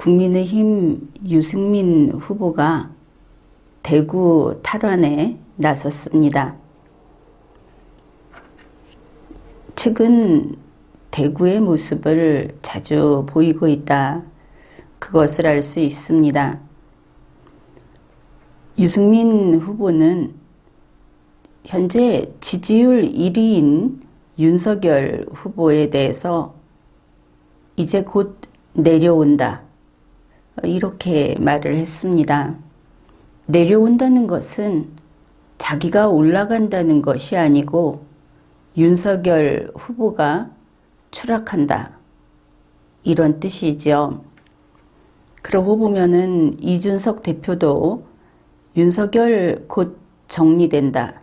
국민의힘 유승민 후보가 대구 탈환에 나섰습니다. 최근 대구의 모습을 자주 보이고 있다. 그것을 알 수 있습니다. 유승민 후보는 현재 지지율 1위인 윤석열 후보에 대해서 이제 곧 내려온다. 이렇게 말을 했습니다. 내려온다는 것은 자기가 올라간다는 것이 아니고 윤석열 후보가 추락한다. 이런 뜻이죠. 그러고 보면은 이준석 대표도 윤석열 곧 정리된다.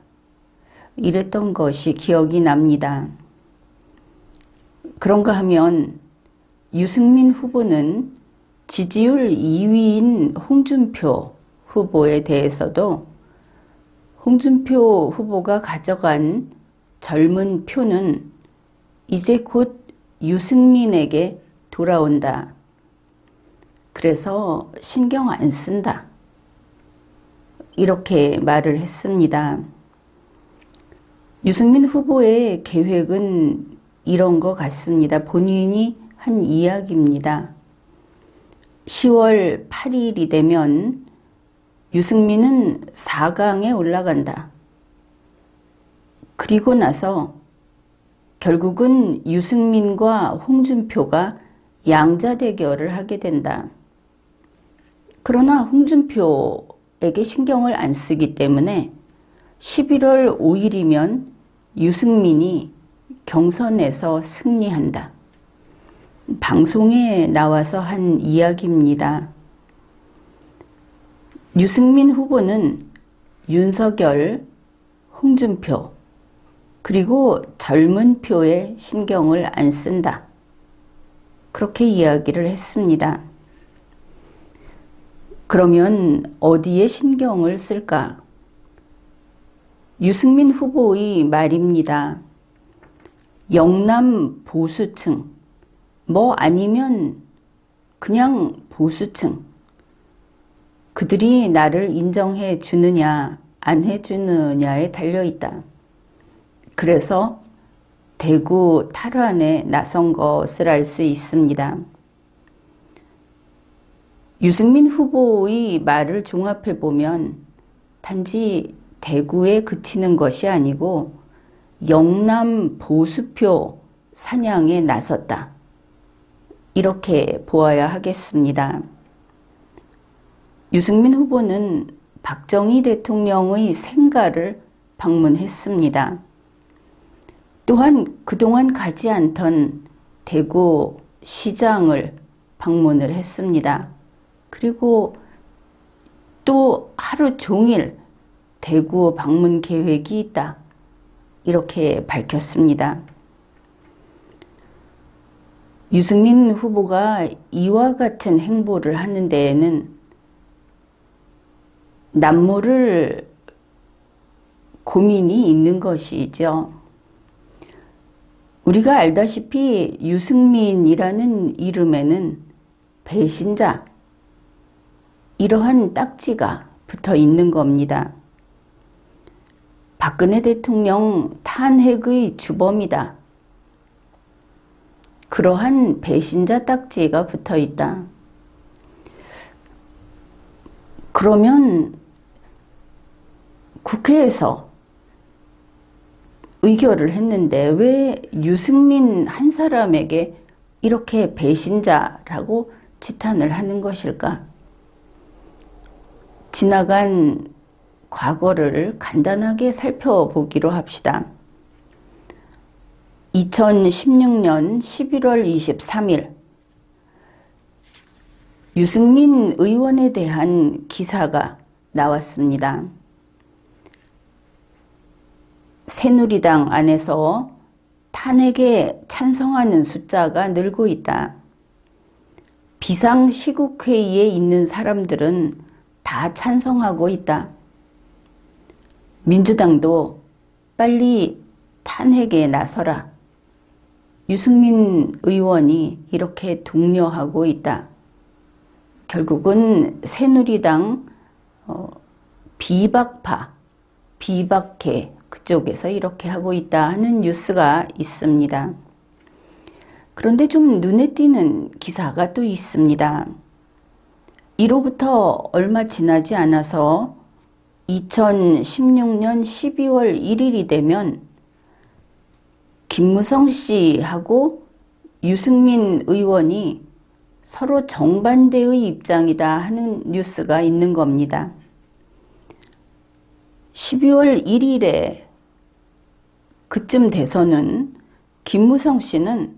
이랬던 것이 기억이 납니다. 그런가 하면 유승민 후보는 지지율 2위인 홍준표 후보에 대해서도 홍준표 후보가 가져간 젊은 표는 이제 곧 유승민에게 돌아온다. 그래서 신경 안 쓴다. 이렇게 말을 했습니다. 유승민 후보의 계획은 이런 것 같습니다. 본인이 한 이야기입니다. 10월 8일이 되면 유승민은 4강에 올라간다. 그리고 나서 결국은 유승민과 홍준표가 양자 대결을 하게 된다. 그러나 홍준표에게 신경을 안 쓰기 때문에 11월 5일이면 유승민이 경선에서 승리한다. 방송에 나와서 한 이야기입니다. 유승민 후보는 윤석열, 홍준표, 그리고 젊은 표에 신경을 안 쓴다. 그렇게 이야기를 했습니다. 그러면 어디에 신경을 쓸까? 유승민 후보의 말입니다. 영남 보수층, 아니면 그냥 보수층, 그들이 나를 인정해 주느냐 안 해주느냐에 달려있다. 그래서 대구 탈환에 나선 것을 알 수 있습니다. 유승민 후보의 말을 종합해 보면 단지 대구에 그치는 것이 아니고 영남 보수표 사냥에 나섰다. 이렇게 보아야 하겠습니다. 유승민 후보는 박정희 대통령의 생가를 방문했습니다. 또한 그동안 가지 않던 대구 시장을 방문을 했습니다. 그리고 또 하루 종일 대구 방문 계획이 있다. 이렇게 밝혔습니다. 유승민 후보가 이와 같은 행보를 하는 데에는 남모를 고민이 있는 것이죠. 우리가 알다시피 유승민이라는 이름에는 배신자, 이러한 딱지가 붙어 있는 겁니다. 박근혜 대통령 탄핵의 주범이다. 그러한 배신자 딱지가 붙어 있다. 그러면 국회에서 의결을 했는데 왜 유승민 한 사람에게 이렇게 배신자라고 지탄을 하는 것일까? 지나간 과거를 간단하게 살펴보기로 합시다. 2016년 11월 23일 유승민 의원에 대한 기사가 나왔습니다. 새누리당 안에서 탄핵에 찬성하는 숫자가 늘고 있다. 비상시국회의에 있는 사람들은 다 찬성하고 있다. 민주당도 빨리 탄핵에 나서라. 유승민 의원이 이렇게 독려하고 있다. 결국은 새누리당 비박파, 비박계 그쪽에서 이렇게 하고 있다 하는 뉴스가 있습니다. 그런데 좀 눈에 띄는 기사가 또 있습니다. 이로부터 얼마 지나지 않아서 2016년 12월 1일이 되면 김무성 씨하고 유승민 의원이 서로 정반대의 입장이다 하는 뉴스가 있는 겁니다. 12월 1일에 그쯤 돼서는 김무성 씨는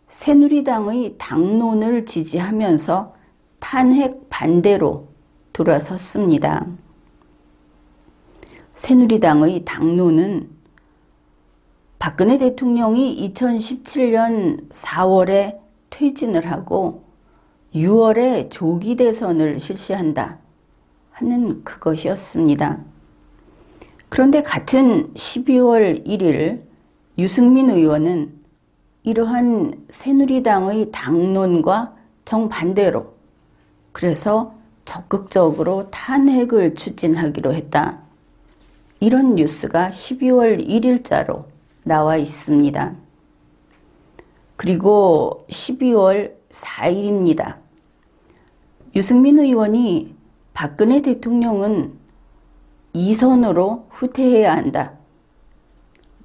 새누리당의 당론을 지지하면서 탄핵 반대로 돌아섰습니다. 새누리당의 당론은 박근혜 대통령이 2017년 4월에 퇴진을 하고 6월에 조기 대선을 실시한다 하는 그것이었습니다. 그런데 같은 12월 1일 유승민 의원은 이러한 새누리당의 당론과 정반대로 그래서 적극적으로 탄핵을 추진하기로 했다. 이런 뉴스가 12월 1일자로 나와 있습니다. 그리고 12월 4일입니다. 유승민 의원이 박근혜 대통령은 이선으로 후퇴해야 한다.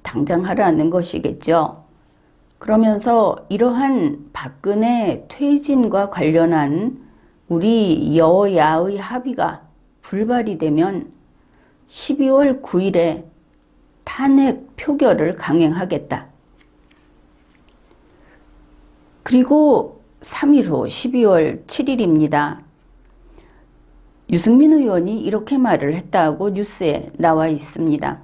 당장 하라는 것이겠죠. 그러면서 이러한 박근혜 퇴진과 관련한 우리 여야의 합의가 불발이 되면 12월 9일에 탄핵 표결을 강행하겠다. 그리고 3일 후 12월 7일입니다. 유승민 의원이 이렇게 말을 했다고 뉴스에 나와 있습니다.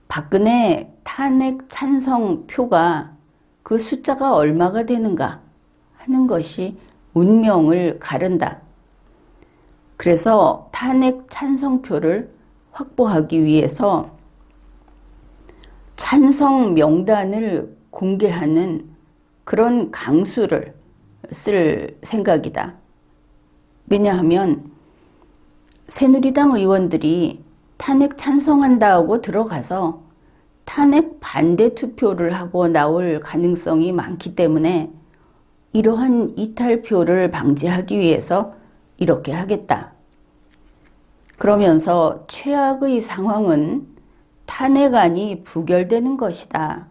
박근혜 탄핵 찬성 표가 그 숫자가 얼마가 되는가 하는 것이 운명을 가른다. 그래서 탄핵 찬성표를 확보하기 위해서 찬성 명단을 공개하는 그런 강수를 쓸 생각이다. 왜냐하면 새누리당 의원들이 탄핵 찬성한다고 들어가서 탄핵 반대 투표를 하고 나올 가능성이 많기 때문에 이러한 이탈표를 방지하기 위해서 이렇게 하겠다. 그러면서 최악의 상황은 탄핵안이 부결되는 것이다.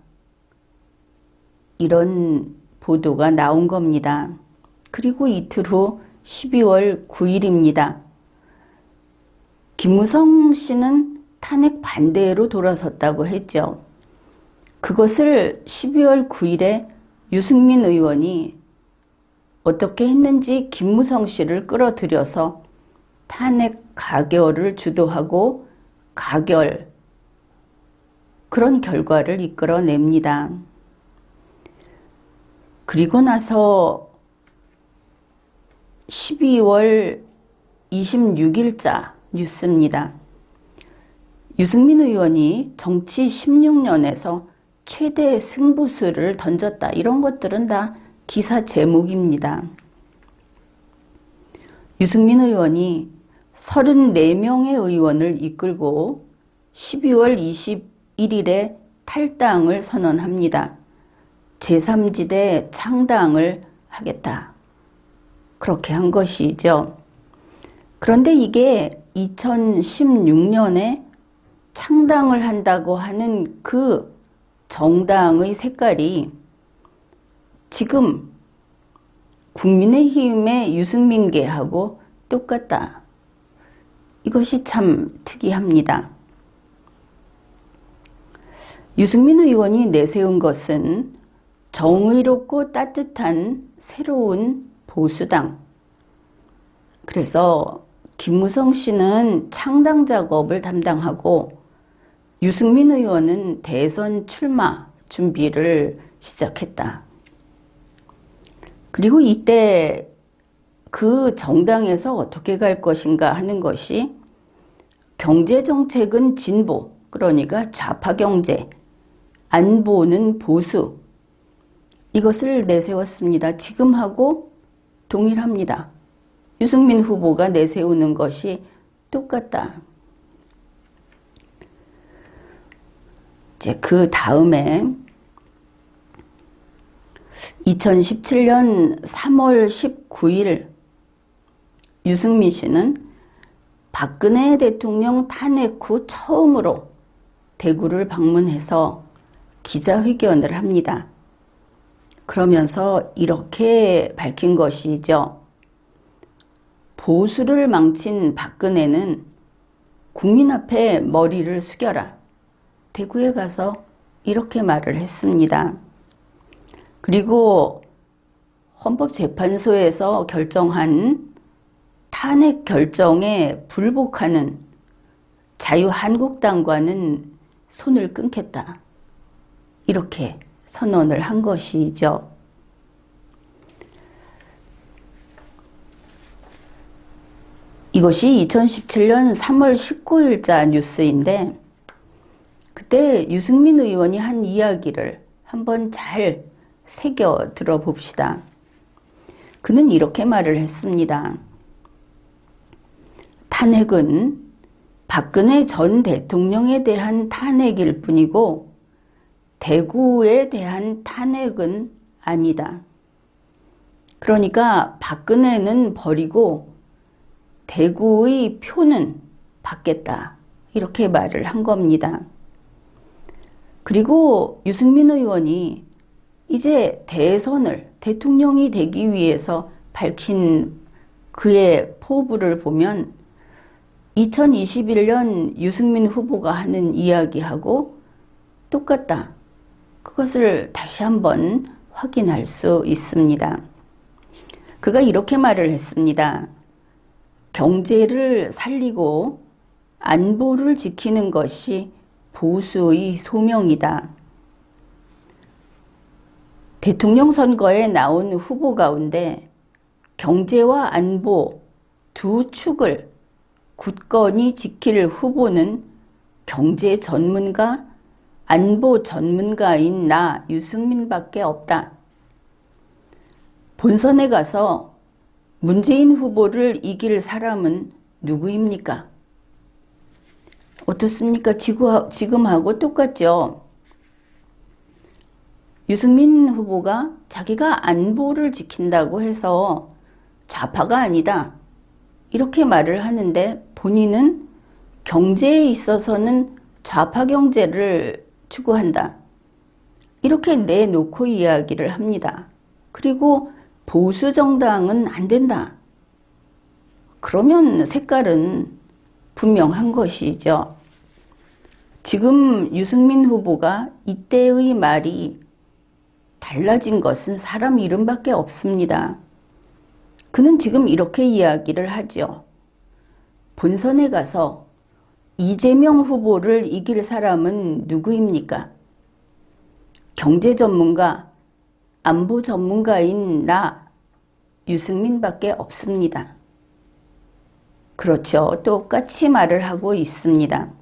이런 보도가 나온 겁니다. 그리고 이틀 후 12월 9일입니다. 김무성 씨는 탄핵 반대로 돌아섰다고 했죠. 그것을 12월 9일에 유승민 의원이 어떻게 했는지 김무성 씨를 끌어들여서 탄핵 가결을 주도하고 가결, 그런 결과를 이끌어냅니다. 그리고 나서 12월 26일자 뉴스입니다. 유승민 의원이 정치 16년에서 최대 승부수를 던졌다. 이런 것들은 다 기사 제목입니다. 유승민 의원이 34명의 의원을 이끌고 12월 21일에 탈당을 선언합니다. 제3지대 창당을 하겠다. 그렇게 한 것이죠. 그런데 이게 2016년에 창당을 한다고 하는 그 정당의 색깔이 지금 국민의힘의 유승민계하고 똑같다. 이것이 참 특이합니다. 유승민 의원이 내세운 것은 정의롭고 따뜻한 새로운 보수당. 그래서 김무성 씨는 창당 작업을 담당하고 유승민 의원은 대선 출마 준비를 시작했다. 그리고 이때 그 정당에서 어떻게 갈 것인가 하는 것이 경제정책은 진보, 그러니까 좌파 경제, 안보는 보수, 이것을 내세웠습니다. 지금하고 동일합니다. 유승민 후보가 내세우는 것이 똑같다. 이제 그 다음에 2017년 3월 19일 유승민 씨는 박근혜 대통령 탄핵 후 처음으로 대구를 방문해서 기자회견을 합니다. 그러면서 이렇게 밝힌 것이죠. 보수를 망친 박근혜는 국민 앞에 머리를 숙여라. 대구에 가서 이렇게 말을 했습니다. 그리고 헌법재판소에서 결정한 탄핵 결정에 불복하는 자유한국당과는 손을 끊겠다. 이렇게 선언을 한 것이죠. 이것이 2017년 3월 19일자 뉴스인데 그때 유승민 의원이 한 이야기를 한번 잘 새겨 들어봅시다. 그는 이렇게 말을 했습니다. 탄핵은 박근혜 전 대통령에 대한 탄핵일 뿐이고 대구에 대한 탄핵은 아니다. 그러니까 박근혜는 버리고 대구의 표는 받겠다. 이렇게 말을 한 겁니다. 그리고 유승민 의원이 이제 대선을 대통령이 되기 위해서 밝힌 그의 포부를 보면 2021년 유승민 후보가 하는 이야기하고 똑같다. 그것을 다시 한번 확인할 수 있습니다. 그가 이렇게 말을 했습니다. 경제를 살리고 안보를 지키는 것이 보수의 소명이다. 대통령 선거에 나온 후보 가운데 경제와 안보 두 축을 굳건히 지킬 후보는 경제 전문가, 안보 전문가인 나 유승민밖에 없다. 본선에 가서 문재인 후보를 이길 사람은 누구입니까? 어떻습니까? 지금하고 똑같죠? 유승민 후보가 자기가 안보를 지킨다고 해서 좌파가 아니다. 이렇게 말을 하는데 본인은 경제에 있어서는 좌파 경제를 추구한다. 이렇게 내놓고 이야기를 합니다. 그리고 보수 정당은 안 된다. 그러면 색깔은 분명한 것이죠. 지금 유승민 후보가 이때의 말이 달라진 것은 사람 이름밖에 없습니다. 그는 지금 이렇게 이야기를 하죠. 본선에 가서 이재명 후보를 이길 사람은 누구입니까? 경제 전문가, 안보 전문가인 나 유승민밖에 없습니다. 그렇죠. 똑같이 말을 하고 있습니다.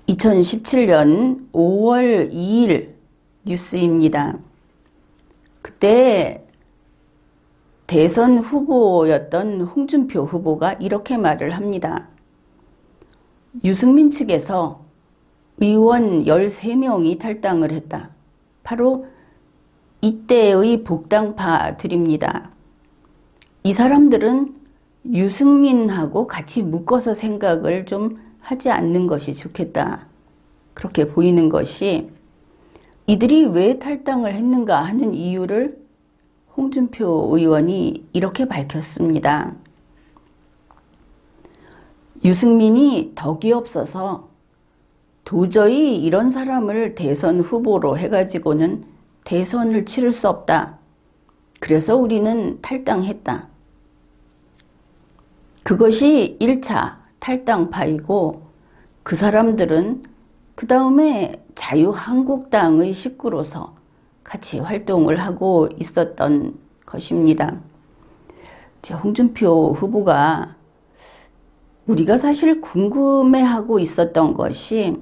2017년 5월 2일 뉴스입니다. 그때 대선 후보였던 홍준표 후보가 이렇게 말을 합니다. 유승민 측에서 의원 13명이 탈당을 했다. 바로 이때의 복당파들입니다. 이 사람들은 유승민하고 같이 묶어서 생각을 좀 하지 않는 것이 좋겠다. 그렇게 보이는 것이 이들이 왜 탈당을 했는가 하는 이유를 홍준표 의원이 이렇게 밝혔습니다. 유승민이 덕이 없어서 도저히 이런 사람을 대선 후보로 해가지고는 대선을 치를 수 없다. 그래서 우리는 탈당했다. 그것이 1차 탈당파이고 그 사람들은 그 다음에 자유한국당의 식구로서 같이 활동을 하고 있었던 것입니다. 홍준표 후보가 우리가 사실 궁금해하고 있었던 것이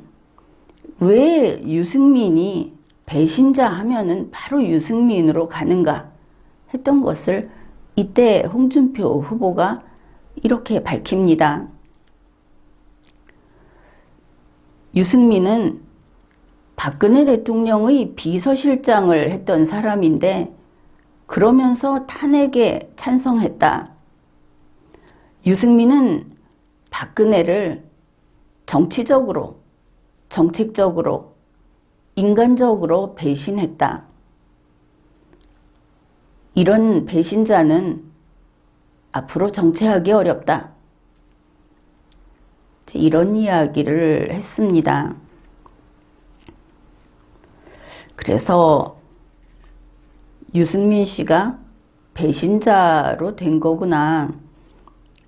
왜 유승민이 배신자 하면은 바로 유승민으로 가는가 했던 것을 이때 홍준표 후보가 이렇게 밝힙니다. 유승민은 박근혜 대통령의 비서실장을 했던 사람인데 그러면서 탄핵에 찬성했다. 유승민은 박근혜를 정치적으로, 정책적으로, 인간적으로 배신했다. 이런 배신자는 앞으로 정치하기 어렵다. 이런 이야기를 했습니다. 그래서 유승민 씨가 배신자로 된 거구나.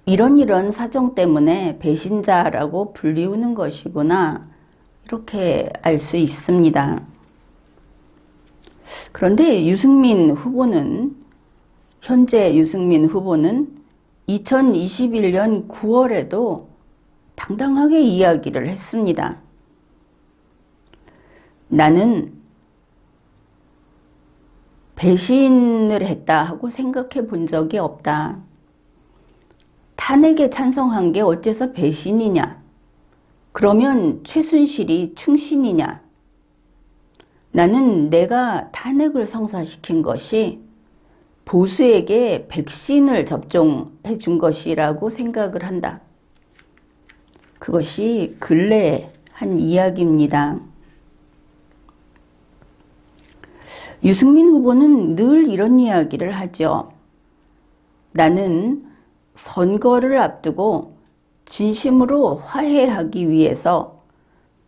이런 사정 때문에 배신자라고 불리우는 것이구나. 이렇게 알 수 있습니다. 그런데 현재 유승민 후보는 2021년 9월에도 당당하게 이야기를 했습니다. 나는 배신을 했다 하고 생각해 본 적이 없다. 탄핵에 찬성한 게 어째서 배신이냐? 그러면 최순실이 충신이냐? 나는 내가 탄핵을 성사시킨 것이 보수에게 백신을 접종해 준 것이라고 생각을 한다. 그것이 근래에 한 이야기입니다. 유승민 후보는 늘 이런 이야기를 하죠. 나는 선거를 앞두고 진심으로 화해하기 위해서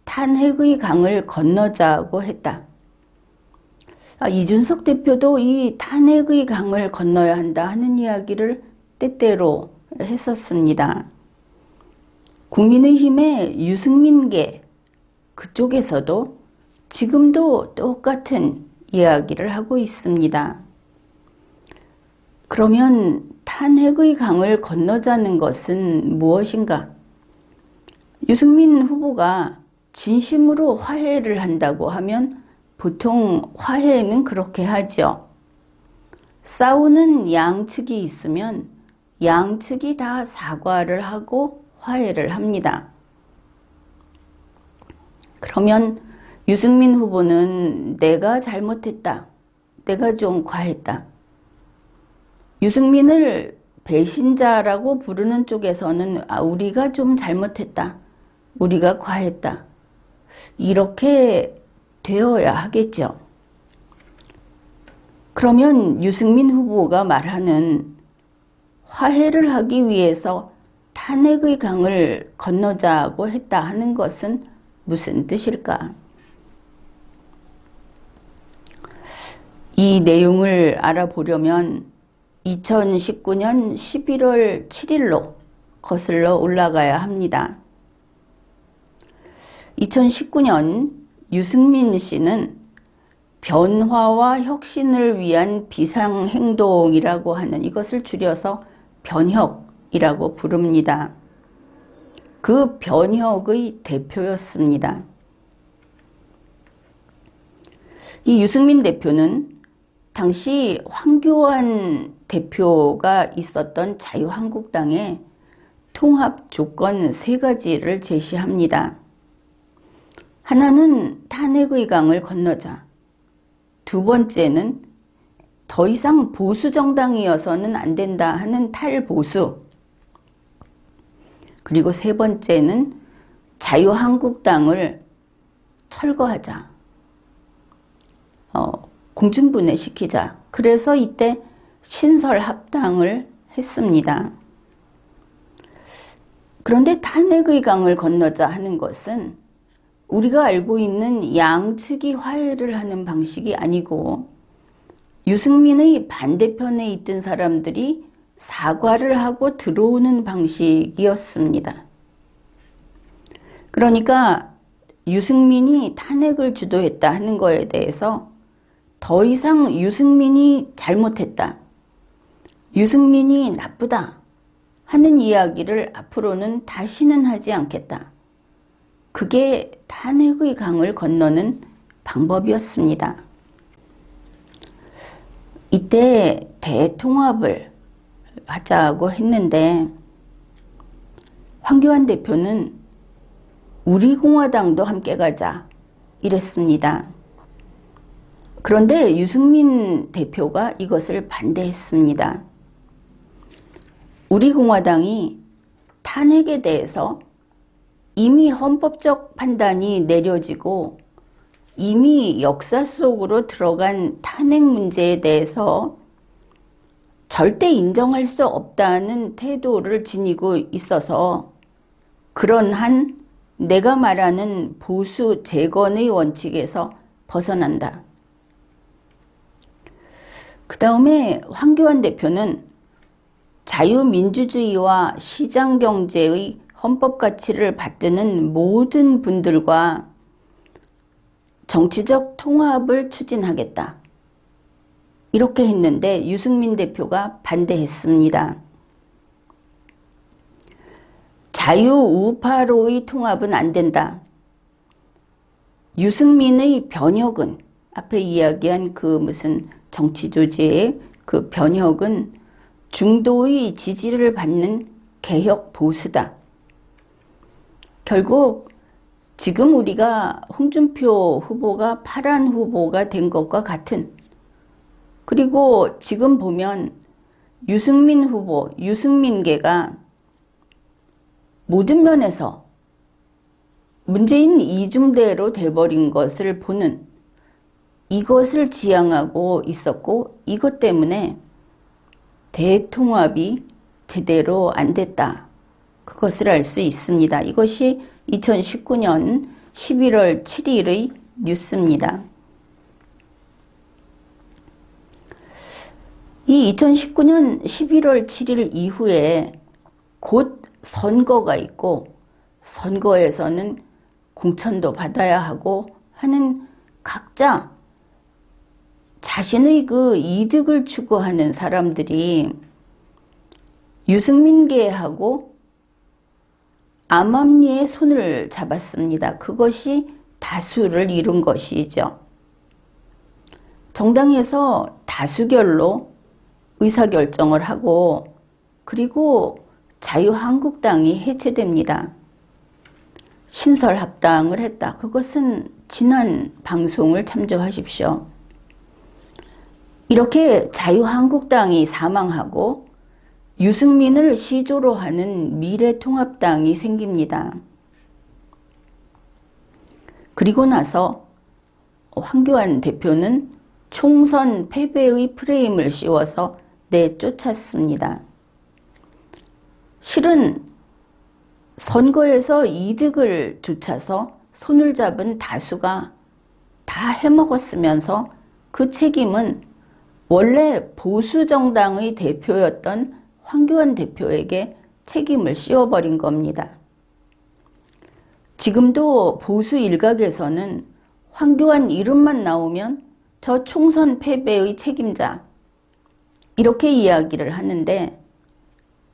탄핵의 강을 건너자고 했다. 이준석 대표도 이 탄핵의 강을 건너야 한다 하는 이야기를 때때로 했었습니다. 국민의힘의 유승민계 그쪽에서도 지금도 똑같은 이야기를 하고 있습니다. 그러면 탄핵의 강을 건너자는 것은 무엇인가? 유승민 후보가 진심으로 화해를 한다고 하면 보통 화해는 그렇게 하죠. 싸우는 양측이 있으면 양측이 다 사과를 하고 화해를 합니다. 그러면 유승민 후보는 내가 잘못했다. 내가 좀 과했다. 유승민을 배신자라고 부르는 쪽에서는 우리가 좀 잘못했다. 우리가 과했다. 이렇게 되어야 하겠죠. 그러면 유승민 후보가 말하는 화해를 하기 위해서 탄핵의 강을 건너자고 했다 하는 것은 무슨 뜻일까? 이 내용을 알아보려면 2019년 11월 7일로 거슬러 올라가야 합니다. 2019년 유승민 씨는 변화와 혁신을 위한 비상행동이라고 하는 이것을 줄여서 변혁이라고 부릅니다. 그 변혁의 대표였습니다. 이 유승민 대표는 당시 황교안 대표가 있었던 자유한국당에 통합 조건 3가지를 제시합니다. 하나는 탄핵의 강을 건너자. 두 번째는 더 이상 보수 정당이어서는 안 된다 하는 탈보수. 그리고 세 번째는 자유한국당을 철거하자. 공중분해시키자. 그래서 이때 신설합당을 했습니다. 그런데 탄핵의 강을 건너자 하는 것은 우리가 알고 있는 양측이 화해를 하는 방식이 아니고 유승민의 반대편에 있던 사람들이 사과를 하고 들어오는 방식이었습니다. 그러니까 유승민이 탄핵을 주도했다 하는 거에 대해서 더 이상 유승민이 잘못했다, 유승민이 나쁘다 하는 이야기를 앞으로는 다시는 하지 않겠다. 그게 탄핵의 강을 건너는 방법이었습니다. 이때 대통합을 하자고 했는데 황교안 대표는 우리 공화당도 함께 가자 이랬습니다. 그런데 유승민 대표가 이것을 반대했습니다. 우리 공화당이 탄핵에 대해서 이미 헌법적 판단이 내려지고 이미 역사 속으로 들어간 탄핵 문제에 대해서 절대 인정할 수 없다는 태도를 지니고 있어서 그런 한 내가 말하는 보수 재건의 원칙에서 벗어난다. 그 다음에 황교안 대표는 자유민주주의와 시장경제의 헌법 가치를 받드는 모든 분들과 정치적 통합을 추진하겠다. 이렇게 했는데 유승민 대표가 반대했습니다. 자유우파로의 통합은 안 된다. 유승민의 변혁은 앞에 이야기한 그 무슨 정치조직의 그 변혁은 중도의 지지를 받는 개혁 보수다. 결국 지금 우리가 홍준표 후보가 파란 후보가 된 것과 같은, 그리고 지금 보면 유승민 후보, 유승민계가 모든 면에서 문재인 이중대로 돼버린 것을 보는, 이것을 지향하고 있었고 이것 때문에 대통합이 제대로 안 됐다. 그것을 알 수 있습니다. 이것이 2019년 11월 7일의 뉴스입니다. 이 2019년 11월 7일 이후에 곧 선거가 있고 선거에서는 공천도 받아야 하고 하는 각자 자신의 그 이득을 추구하는 사람들이 유승민계하고 암암리에 손을 잡았습니다. 그것이 다수를 이룬 것이죠. 정당에서 다수결로 의사결정을 하고 그리고 자유한국당이 해체됩니다. 신설합당을 했다. 그것은 지난 방송을 참조하십시오. 이렇게 자유한국당이 사망하고 유승민을 시조로 하는 미래통합당이 생깁니다. 그리고 나서 황교안 대표는 총선 패배의 프레임을 씌워서 내쫓았습니다. 실은 선거에서 이득을 쫓아서 손을 잡은 다수가 다 해먹었으면서 그 책임은 원래 보수정당의 대표였던 황교안 대표에게 책임을 씌워버린 겁니다. 지금도 보수 일각에서는 황교안 이름만 나오면 저 총선 패배의 책임자 이렇게 이야기를 하는데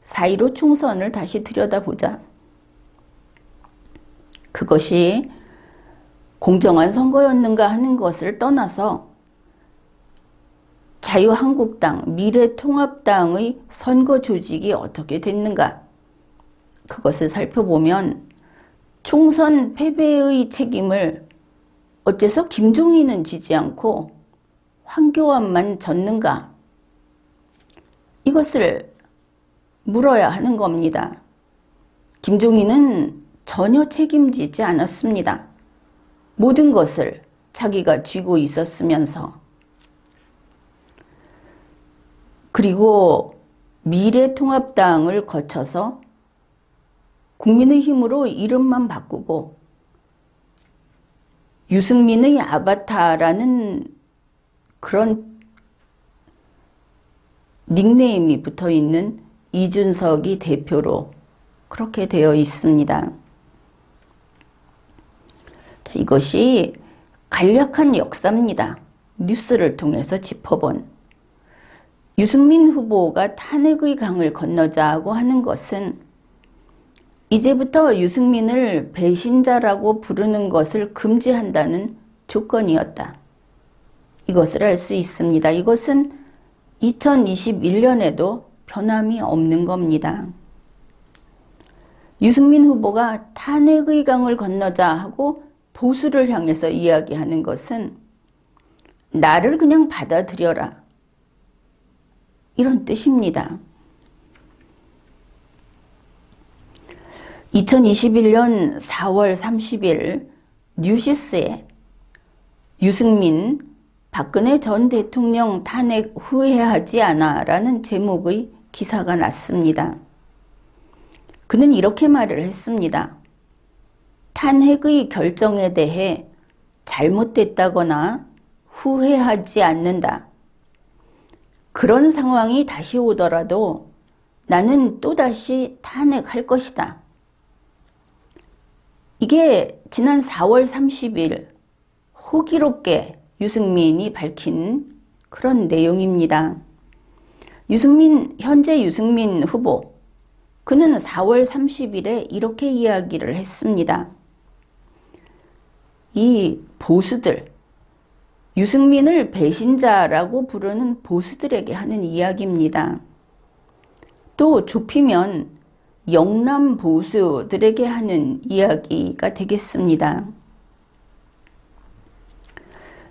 4.15 총선을 다시 들여다보자. 그것이 공정한 선거였는가 하는 것을 떠나서 자유한국당, 미래통합당의 선거 조직이 어떻게 됐는가? 그것을 살펴보면 총선 패배의 책임을 어째서 김종인은 지지 않고 황교안만 졌는가? 이것을 물어야 하는 겁니다. 김종인은 전혀 책임지지 않았습니다. 모든 것을 자기가 쥐고 있었으면서. 그리고 미래통합당을 거쳐서 국민의힘으로 이름만 바꾸고 유승민의 아바타라는 그런 닉네임이 붙어있는 이준석이 대표로 그렇게 되어 있습니다. 자, 이것이 간략한 역사입니다. 뉴스를 통해서 짚어본. 유승민 후보가 탄핵의 강을 건너자고 하는 것은 이제부터 유승민을 배신자라고 부르는 것을 금지한다는 조건이었다. 이것을 알 수 있습니다. 이것은 2021년에도 변함이 없는 겁니다. 유승민 후보가 탄핵의 강을 건너자 하고 보수를 향해서 이야기하는 것은 나를 그냥 받아들여라, 이런 뜻입니다. 2021년 4월 30일 뉴시스에 유승민, 박근혜 전 대통령 탄핵 후회하지 않아 라는 제목의 기사가 났습니다. 그는 이렇게 말을 했습니다. 탄핵의 결정에 대해 잘못됐다거나 후회하지 않는다. 그런 상황이 다시 오더라도 나는 또다시 탄핵할 것이다. 이게 지난 4월 30일 호기롭게 유승민이 밝힌 그런 내용입니다. 현재 유승민 후보, 그는 4월 30일에 이렇게 이야기를 했습니다. 이 보수들, 유승민을 배신자라고 부르는 보수들에게 하는 이야기입니다. 또 좁히면 영남 보수들에게 하는 이야기가 되겠습니다.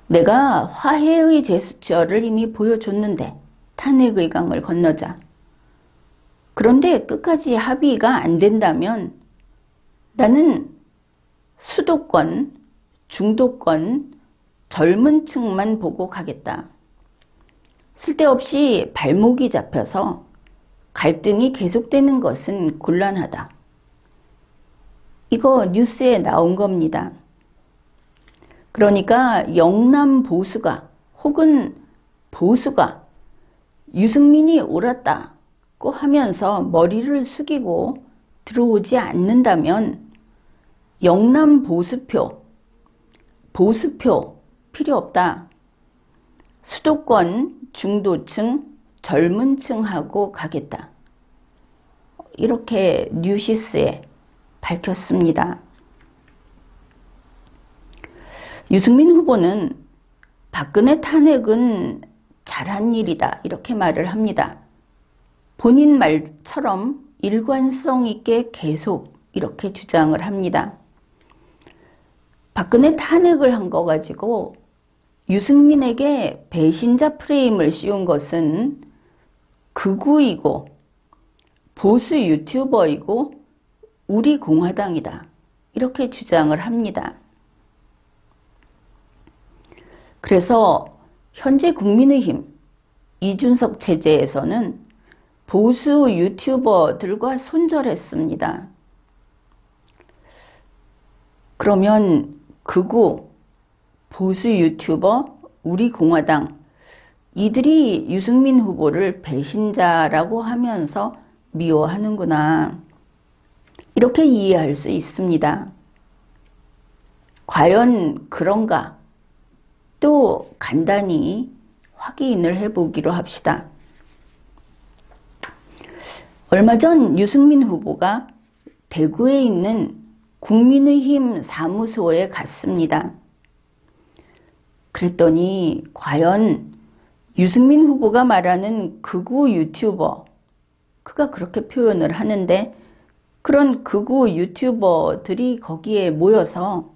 내가 화해의 제스처를 이미 보여줬는데 탄핵의 강을 건너자. 그런데 끝까지 합의가 안 된다면 나는 수도권, 중도권, 젊은 층만 보고 가겠다. 쓸데없이 발목이 잡혀서 갈등이 계속되는 것은 곤란하다. 이거 뉴스에 나온 겁니다. 그러니까 영남 보수가 혹은 보수가 유승민이 옳았다고 하면서 머리를 숙이고 들어오지 않는다면 영남 보수표 필요 없다. 수도권, 중도층, 젊은 층하고 가겠다. 이렇게 뉴시스에 밝혔습니다. 유승민 후보는 박근혜 탄핵은 잘한 일이다, 이렇게 말을 합니다. 본인 말처럼 일관성 있게 계속 이렇게 주장을 합니다. 박근혜 탄핵을 한 거 가지고 유승민에게 배신자 프레임을 씌운 것은 극우이고 보수 유튜버이고 우리 공화당이다, 이렇게 주장을 합니다. 그래서 현재 국민의힘 이준석 체제에서는 보수 유튜버들과 손절했습니다. 그러면 극우, 보수 유튜버, 우리 공화당, 이들이 유승민 후보를 배신자라고 하면서 미워하는구나, 이렇게 이해할 수 있습니다. 과연 그런가? 또 간단히 확인을 해보기로 합시다. 얼마 전 유승민 후보가 대구에 있는 국민의힘 사무소에 갔습니다. 그랬더니 과연 유승민 후보가 말하는 극우 유튜버, 그가 그렇게 표현을 하는데 그런 극우 유튜버들이 거기에 모여서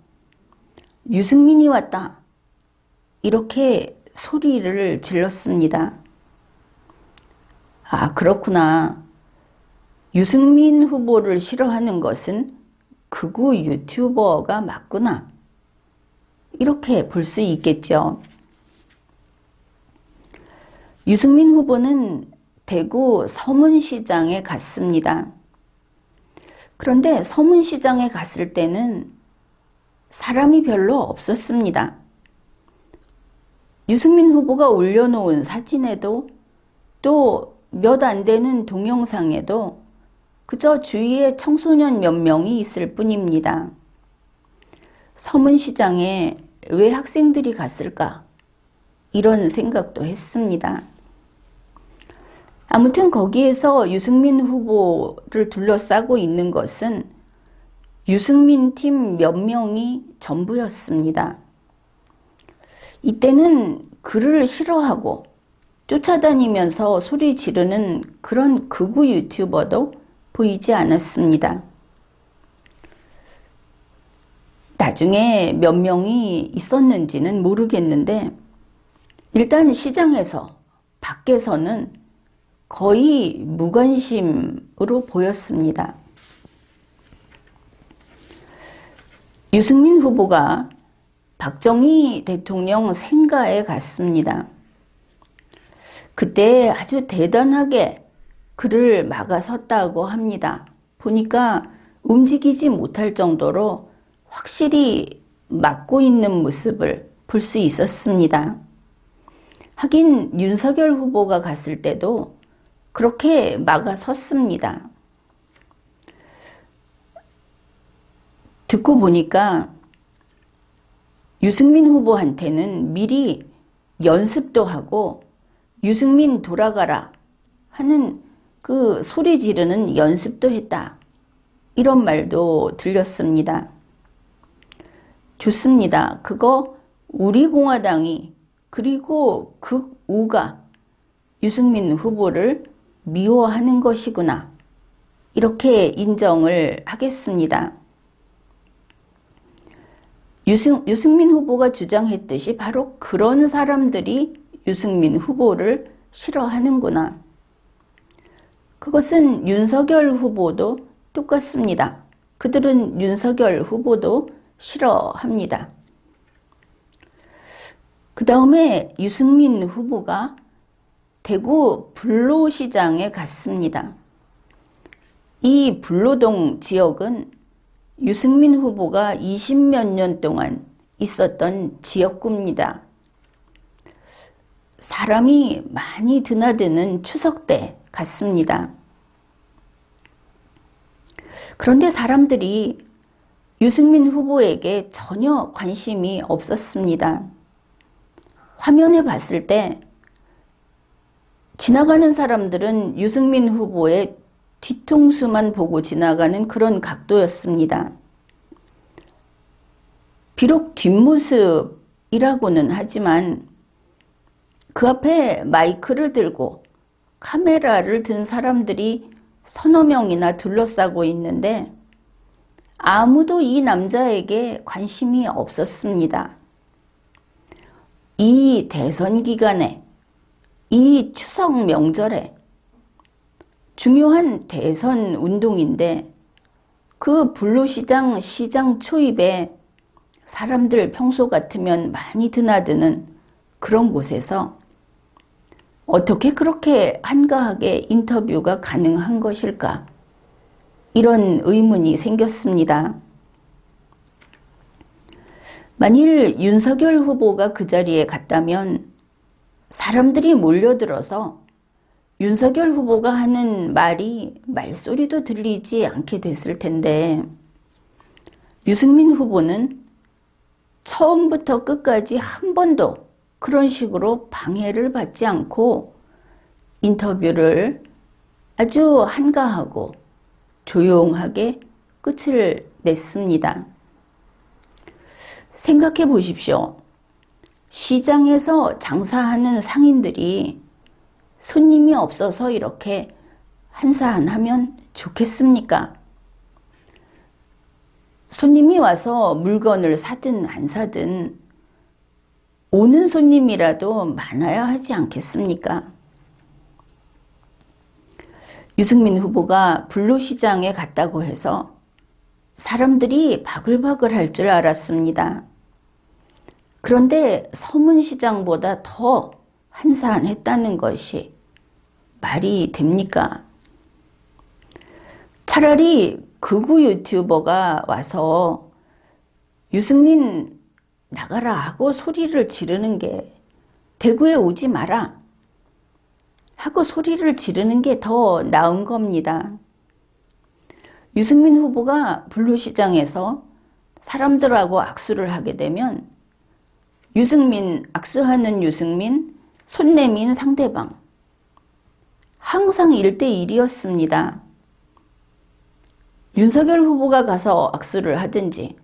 유승민이 왔다, 이렇게 소리를 질렀습니다. 아, 그렇구나. 유승민 후보를 싫어하는 것은 극우 유튜버가 맞구나, 이렇게 볼 수 있겠죠. 유승민 후보는 대구 서문시장에 갔습니다. 그런데 서문시장에 갔을 때는 사람이 별로 없었습니다. 유승민 후보가 올려놓은 사진에도 또 몇 안 되는 동영상에도 그저 주위에 청소년 몇 명이 있을 뿐입니다. 서문시장에 왜 학생들이 갔을까? 이런 생각도 했습니다. 아무튼 거기에서 유승민 후보를 둘러싸고 있는 것은 유승민 팀 몇 명이 전부였습니다. 이때는 그를 싫어하고 쫓아다니면서 소리 지르는 그런 극우 유튜버도 보이지 않았습니다. 나중에 몇 명이 있었는지는 모르겠는데 일단 시장에서 밖에서는 거의 무관심으로 보였습니다. 유승민 후보가 박정희 대통령 생가에 갔습니다. 그때 아주 대단하게 그를 막아섰다고 합니다. 보니까 움직이지 못할 정도로 확실히 막고 있는 모습을 볼 수 있었습니다. 하긴 윤석열 후보가 갔을 때도 그렇게 막아섰습니다. 듣고 보니까 유승민 후보한테는 미리 연습도 하고 유승민 돌아가라 하는 그 소리 지르는 연습도 했다. 이런 말도 들렸습니다. 좋습니다. 그거 우리 공화당이 그리고 극우가 유승민 후보를 미워하는 것이구나. 이렇게 인정을 하겠습니다. 유승민 후보가 주장했듯이 바로 그런 사람들이 유승민 후보를 싫어하는구나. 그것은 윤석열 후보도 똑같습니다. 그들은 윤석열 후보도 싫어합니다. 그 다음에 유승민 후보가 대구 불로시장에 갔습니다. 이 불로동 지역은 유승민 후보가 20몇 년 동안 있었던 지역구입니다. 사람이 많이 드나드는 추석 때 갔습니다. 그런데 사람들이 유승민 후보에게 전혀 관심이 없었습니다. 화면에 봤을 때 지나가는 사람들은 유승민 후보의 뒤통수만 보고 지나가는 그런 각도였습니다. 비록 뒷모습이라고는 하지만 그 앞에 마이크를 들고 카메라를 든 사람들이 서너 명이나 둘러싸고 있는데 아무도 이 남자에게 관심이 없었습니다. 이 대선 기간에, 이 추석 명절에 중요한 대선 운동인데 그 불로시장 시장 초입에 사람들 평소 같으면 많이 드나드는 그런 곳에서 어떻게 그렇게 한가하게 인터뷰가 가능한 것일까? 이런 의문이 생겼습니다. 만일 윤석열 후보가 그 자리에 갔다면 사람들이 몰려들어서 윤석열 후보가 하는 말이 말소리도 들리지 않게 됐을 텐데 유승민 후보는 처음부터 끝까지 한 번도 그런 식으로 방해를 받지 않고 인터뷰를 아주 한가하고 조용하게 끝을 냈습니다. 생각해 보십시오. 시장에서 장사하는 상인들이 손님이 없어서 이렇게 한산하면 좋겠습니까? 손님이 와서 물건을 사든 안 사든 오는 손님이라도 많아야 하지 않겠습니까? 유승민 후보가 불로시장에 갔다고 해서 사람들이 바글바글 할 줄 알았습니다. 그런데 서문시장보다 더 한산했다는 것이 말이 됩니까? 차라리 극우 유튜버가 와서 유승민 나가라 하고 소리를 지르는 게 대구에 오지 마라 하고 소리를 지르는 게 더 나은 겁니다. 유승민 후보가 불로시장에서 사람들하고 악수를 하게 되면 유승민, 악수하는 유승민, 손 내민 상대방 항상 1대1이었습니다. 윤석열 후보가 가서 악수를 하든지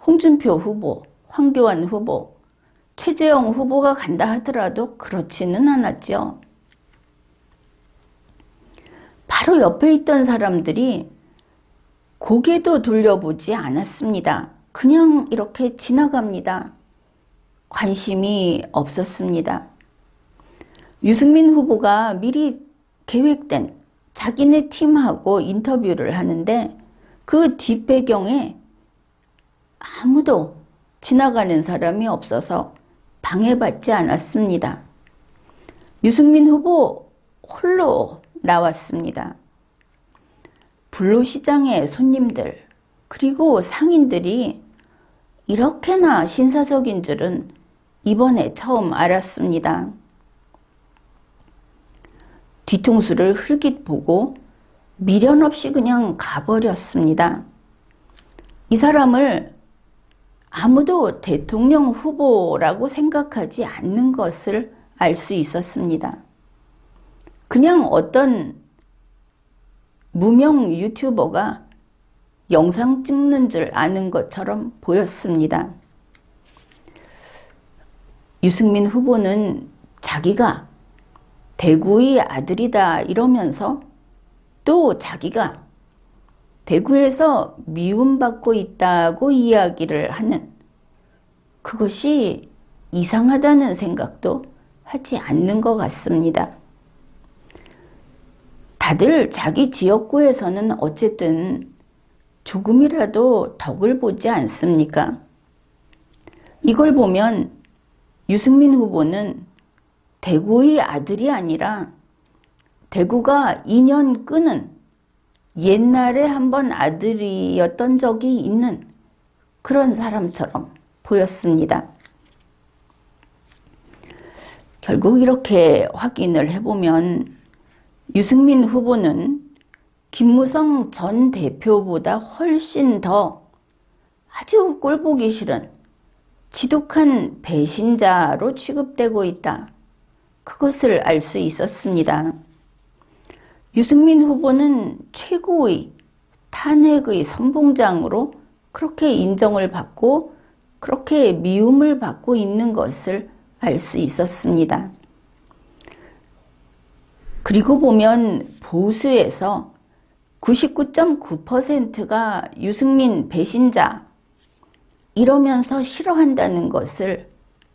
홍준표 후보, 황교안 후보 최재형 후보가 간다 하더라도 그렇지는 않았죠. 바로 옆에 있던 사람들이 고개도 돌려보지 않았습니다. 그냥 이렇게 지나갑니다. 관심이 없었습니다. 유승민 후보가 미리 계획된 자기네 팀하고 인터뷰를 하는데 그 뒷배경에 아무도 지나가는 사람이 없어서 방해받지 않았습니다. 유승민 후보 홀로 나왔습니다. 불로시장의 손님들 그리고 상인들이 이렇게나 신사적인 줄은 이번에 처음 알았습니다. 뒤통수를 흘깃 보고 미련 없이 그냥 가버렸습니다. 이 사람을 아무도 대통령 후보라고 생각하지 않는 것을 알 수 있었습니다. 그냥 어떤 무명 유튜버가 영상 찍는 줄 아는 것처럼 보였습니다. 유승민 후보는 자기가 대구의 아들이다 이러면서 또 자기가 대구에서 미움받고 있다고 이야기를 하는 그것이 이상하다는 생각도 하지 않는 것 같습니다. 다들 자기 지역구에서는 어쨌든 조금이라도 덕을 보지 않습니까? 이걸 보면 유승민 후보는 대구의 아들이 아니라 대구가 인연 끄는 옛날에 한번 아들이었던 적이 있는 그런 사람처럼 보였습니다. 결국 이렇게 확인을 해보면 유승민 후보는 김무성 전 대표보다 훨씬 더 아주 꼴보기 싫은 지독한 배신자로 취급되고 있다. 그것을 알 수 있었습니다. 유승민 후보는 최고의 탄핵의 선봉장으로 그렇게 인정을 받고 그렇게 미움을 받고 있는 것을 알 수 있었습니다. 그리고 보면 보수에서 99.9%가 유승민 배신자 이러면서 싫어한다는 것을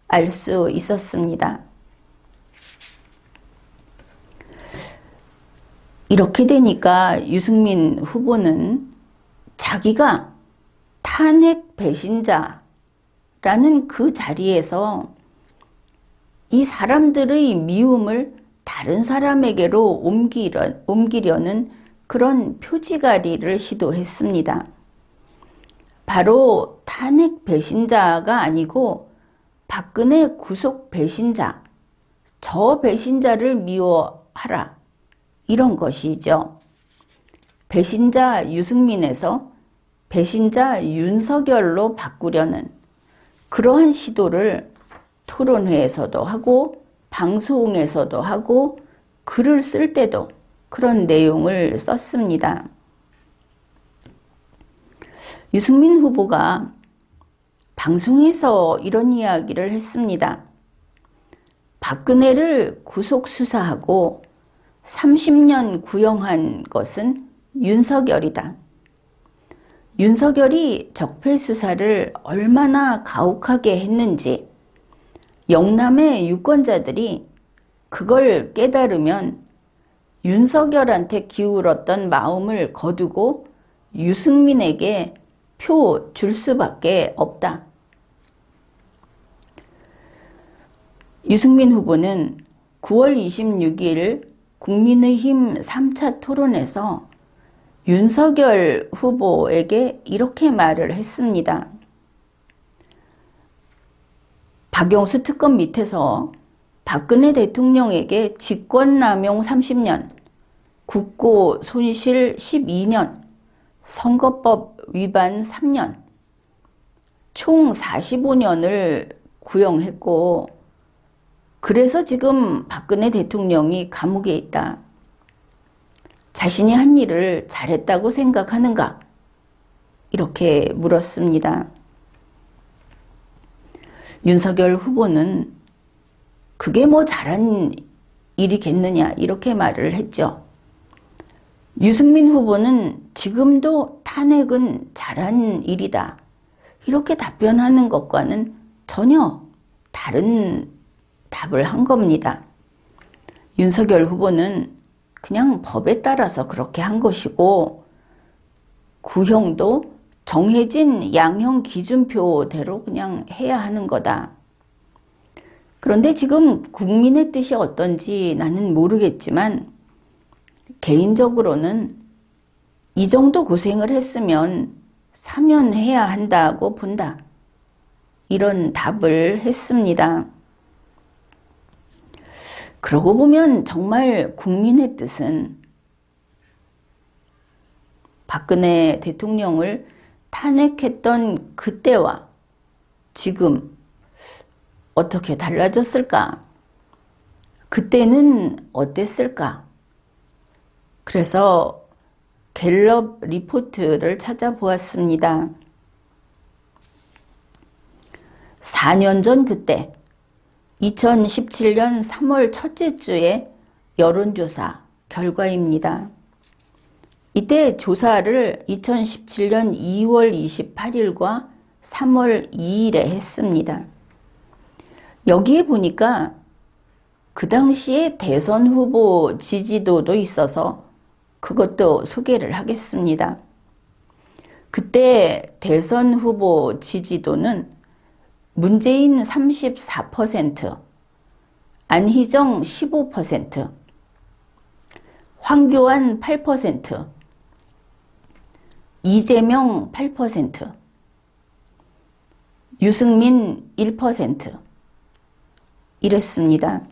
알 수 있었습니다. 이렇게 되니까 유승민 후보는 자기가 탄핵 배신자라는 그 자리에서 이 사람들의 미움을 다른 사람에게로 옮기려는 그런 표지가리를 시도했습니다. 바로 탄핵 배신자가 아니고 박근혜 구속 배신자, 저 배신자를 미워하라. 이런 것이죠. 배신자 유승민에서 배신자 윤석열로 바꾸려는 그러한 시도를 토론회에서도 하고 방송에서도 하고 글을 쓸 때도 그런 내용을 썼습니다. 유승민 후보가 방송에서 이런 이야기를 했습니다. 박근혜를 구속 수사하고 30년 구형한 것은 윤석열이다. 윤석열이 적폐 수사를 얼마나 가혹하게 했는지 영남의 유권자들이 그걸 깨달으면 윤석열한테 기울었던 마음을 거두고 유승민에게 표 줄 수밖에 없다. 유승민 후보는 9월 26일 국민의힘 3차 토론에서 윤석열 후보에게 이렇게 말을 했습니다. 박영수 특검 밑에서 박근혜 대통령에게 직권남용 30년, 국고 손실 12년, 선거법 위반 3년, 총 45년을 구형했고 그래서 지금 박근혜 대통령이 감옥에 있다. 자신이 한 일을 잘했다고 생각하는가? 이렇게 물었습니다. 윤석열 후보는 그게 뭐 잘한 일이겠느냐 이렇게 말을 했죠. 유승민 후보는 지금도 탄핵은 잘한 일이다 이렇게 답변하는 것과는 전혀 다른 답을 한 겁니다. 윤석열 후보는 그냥 법에 따라서 그렇게 한 것이고 구형도 정해진 양형 기준표대로 그냥 해야 하는 거다. 그런데 지금 국민의 뜻이 어떤지 나는 모르겠지만 개인적으로는 이 정도 고생을 했으면 사면해야 한다고 본다. 이런 답을 했습니다. 그러고 보면 정말 국민의 뜻은 박근혜 대통령을 탄핵했던 그때와 지금 어떻게 달라졌을까? 그때는 어땠을까? 그래서 갤럽 리포트를 찾아보았습니다. 4년 전 그때 2017년 3월 첫째 주의 여론조사 결과입니다. 이때 조사를 2017년 2월 28일과 3월 2일에 했습니다. 여기에 보니까 그 당시에 대선 후보 지지도도 있어서 그것도 소개를 하겠습니다. 그때 대선 후보 지지도는 문재인 34%, 안희정 15%, 황교안 8%, 이재명 8%, 유승민 1% 이랬습니다.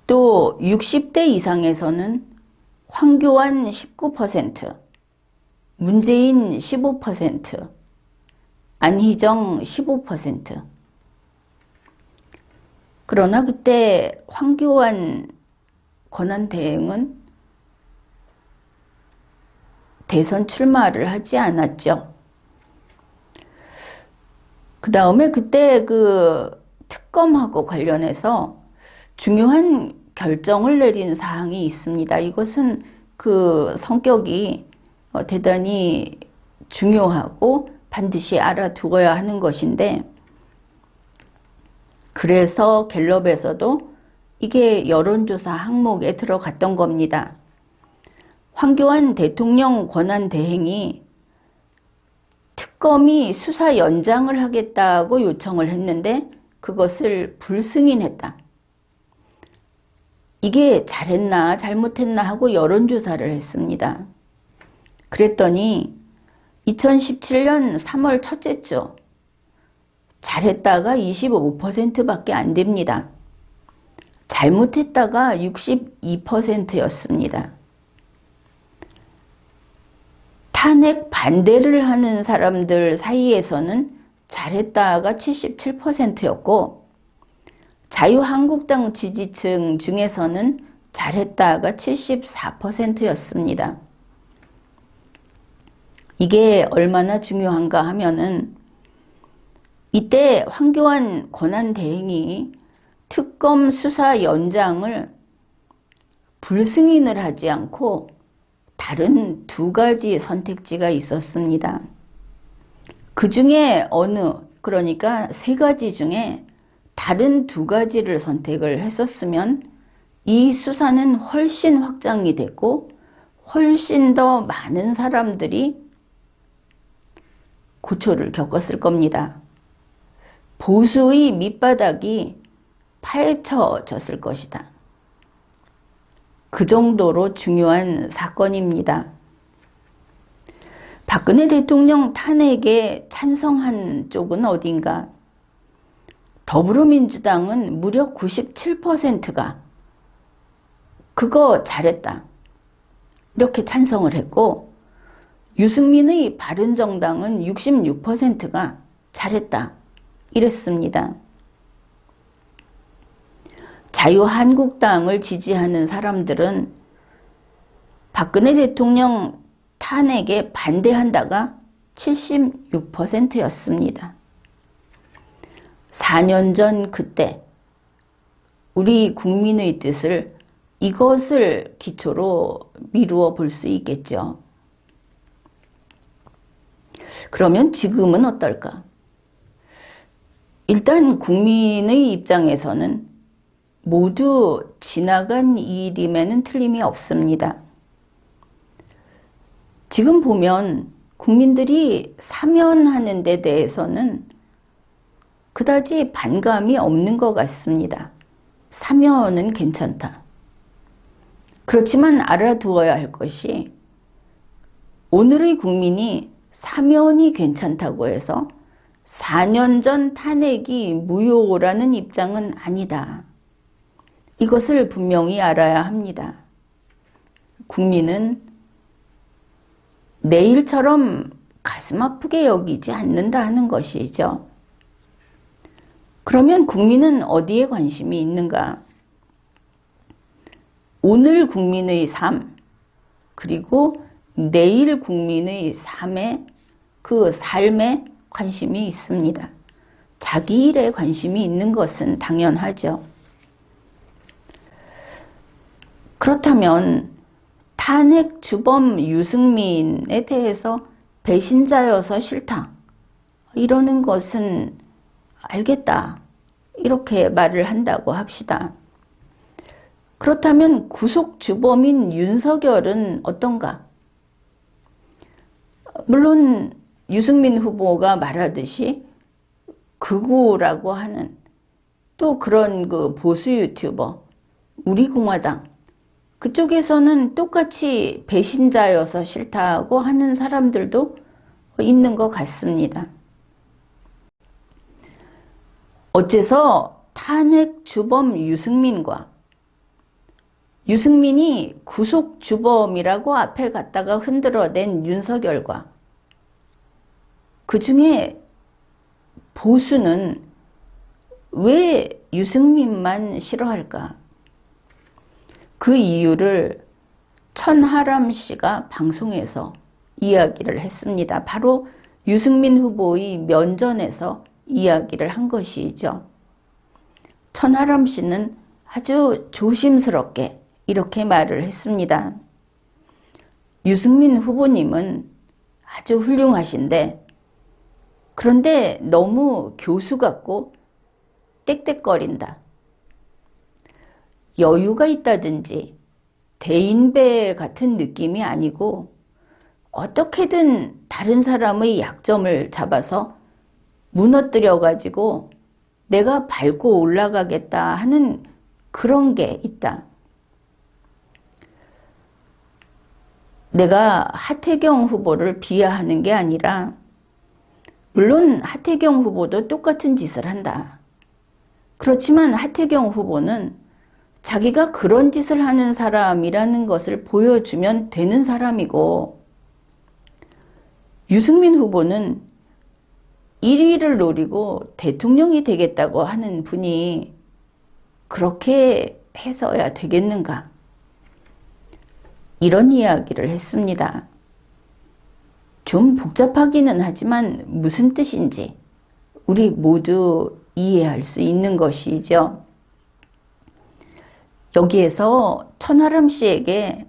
또 60대 이상에서는 황교안 19%, 문재인 15%, 안희정 15%. 그러나 그때 황교안 권한대행은 대선 출마를 하지 않았죠. 그 다음에 그때 그 특검하고 관련해서 중요한 결정을 내린 사항이 있습니다. 이것은 그 성격이 대단히 중요하고 반드시 알아두어야 하는 것인데, 그래서 갤럽에서도 이게 여론조사 항목에 들어갔던 겁니다. 황교안 대통령 권한대행이 특검이 수사 연장을 하겠다고 요청을 했는데 그것을 불승인했다. 이게 잘했나 잘못했나 하고 여론조사를 했습니다. 그랬더니 2017년 3월 첫째 주 잘했다가 25%밖에 안 됩니다. 잘못했다가 62%였습니다. 탄핵 반대를 하는 사람들 사이에서는 잘했다가 77%였고 자유한국당 지지층 중에서는 잘했다가 74%였습니다. 이게 얼마나 중요한가 하면은 이때 황교안 권한대행이 특검 수사 연장을 불승인을 하지 않고 다른 두 가지 선택지가 있었습니다. 그 중에 그러니까 세 가지 중에 다른 두 가지를 선택을 했었으면 이 수사는 훨씬 확장이 됐고 훨씬 더 많은 사람들이 고초를 겪었을 겁니다. 보수의 밑바닥이 파헤쳐졌을 것이다. 그 정도로 중요한 사건입니다. 박근혜 대통령 탄핵에 찬성한 쪽은 어딘가? 더불어민주당은 무려 97%가 그거 잘했다. 이렇게 찬성을 했고 유승민의 바른정당은 66%가 잘했다. 이랬습니다. 자유한국당을 지지하는 사람들은 박근혜 대통령 탄핵에 반대한다가 76%였습니다. 4년 전 그때 우리 국민의 뜻을 이것을 기초로 미루어 볼 수 있겠죠. 그러면 지금은 어떨까? 일단 국민의 입장에서는 모두 지나간 일임에는 틀림이 없습니다. 지금 보면 국민들이 사면하는 데 대해서는 그다지 반감이 없는 것 같습니다. 사면은 괜찮다. 그렇지만 알아두어야 할 것이 오늘의 국민이 사면이 괜찮다고 해서 4년 전 탄핵이 무효라는 입장은 아니다. 이것을 분명히 알아야 합니다. 국민은 내일처럼 가슴 아프게 여기지 않는다 하는 것이죠. 그러면 국민은 어디에 관심이 있는가? 오늘 국민의 삶, 그리고 내일 국민의 그 삶에 관심이 있습니다. 자기 일에 관심이 있는 것은 당연하죠. 그렇다면 탄핵 주범 유승민에 대해서 배신자여서 싫다. 이러는 것은 알겠다. 이렇게 말을 한다고 합시다. 그렇다면 구속 주범인 윤석열은 어떤가? 물론 유승민 후보가 말하듯이 극우라고 하는 또 그런 그 보수 유튜버, 우리공화당 그쪽에서는 똑같이 배신자여서 싫다고 하는 사람들도 있는 것 같습니다. 어째서 탄핵 주범 유승민과 유승민이 구속 주범이라고 앞에 갖다가 흔들어댄 윤석열과 그 중에 보수는 왜 유승민만 싫어할까? 그 이유를 천하람 씨가 방송에서 이야기를 했습니다. 바로 유승민 후보의 면전에서 이야기를 한 것이죠. 천하람 씨는 아주 조심스럽게 이렇게 말을 했습니다. 유승민 후보님은 아주 훌륭하신데 그런데 너무 교수 같고 떽떽거린다. 여유가 있다든지 대인배 같은 느낌이 아니고 어떻게든 다른 사람의 약점을 잡아서 무너뜨려 가지고 내가 밟고 올라가겠다 하는 그런 게 있다. 내가 하태경 후보를 비하하는 게 아니라 물론 하태경 후보도 똑같은 짓을 한다. 그렇지만 하태경 후보는 자기가 그런 짓을 하는 사람이라는 것을 보여주면 되는 사람이고 유승민 후보는 1위를 노리고 대통령이 되겠다고 하는 분이 그렇게 해서야 되겠는가? 이런 이야기를 했습니다. 좀 복잡하기는 하지만 무슨 뜻인지 우리 모두 이해할 수 있는 것이죠. 여기에서 천하람 씨에게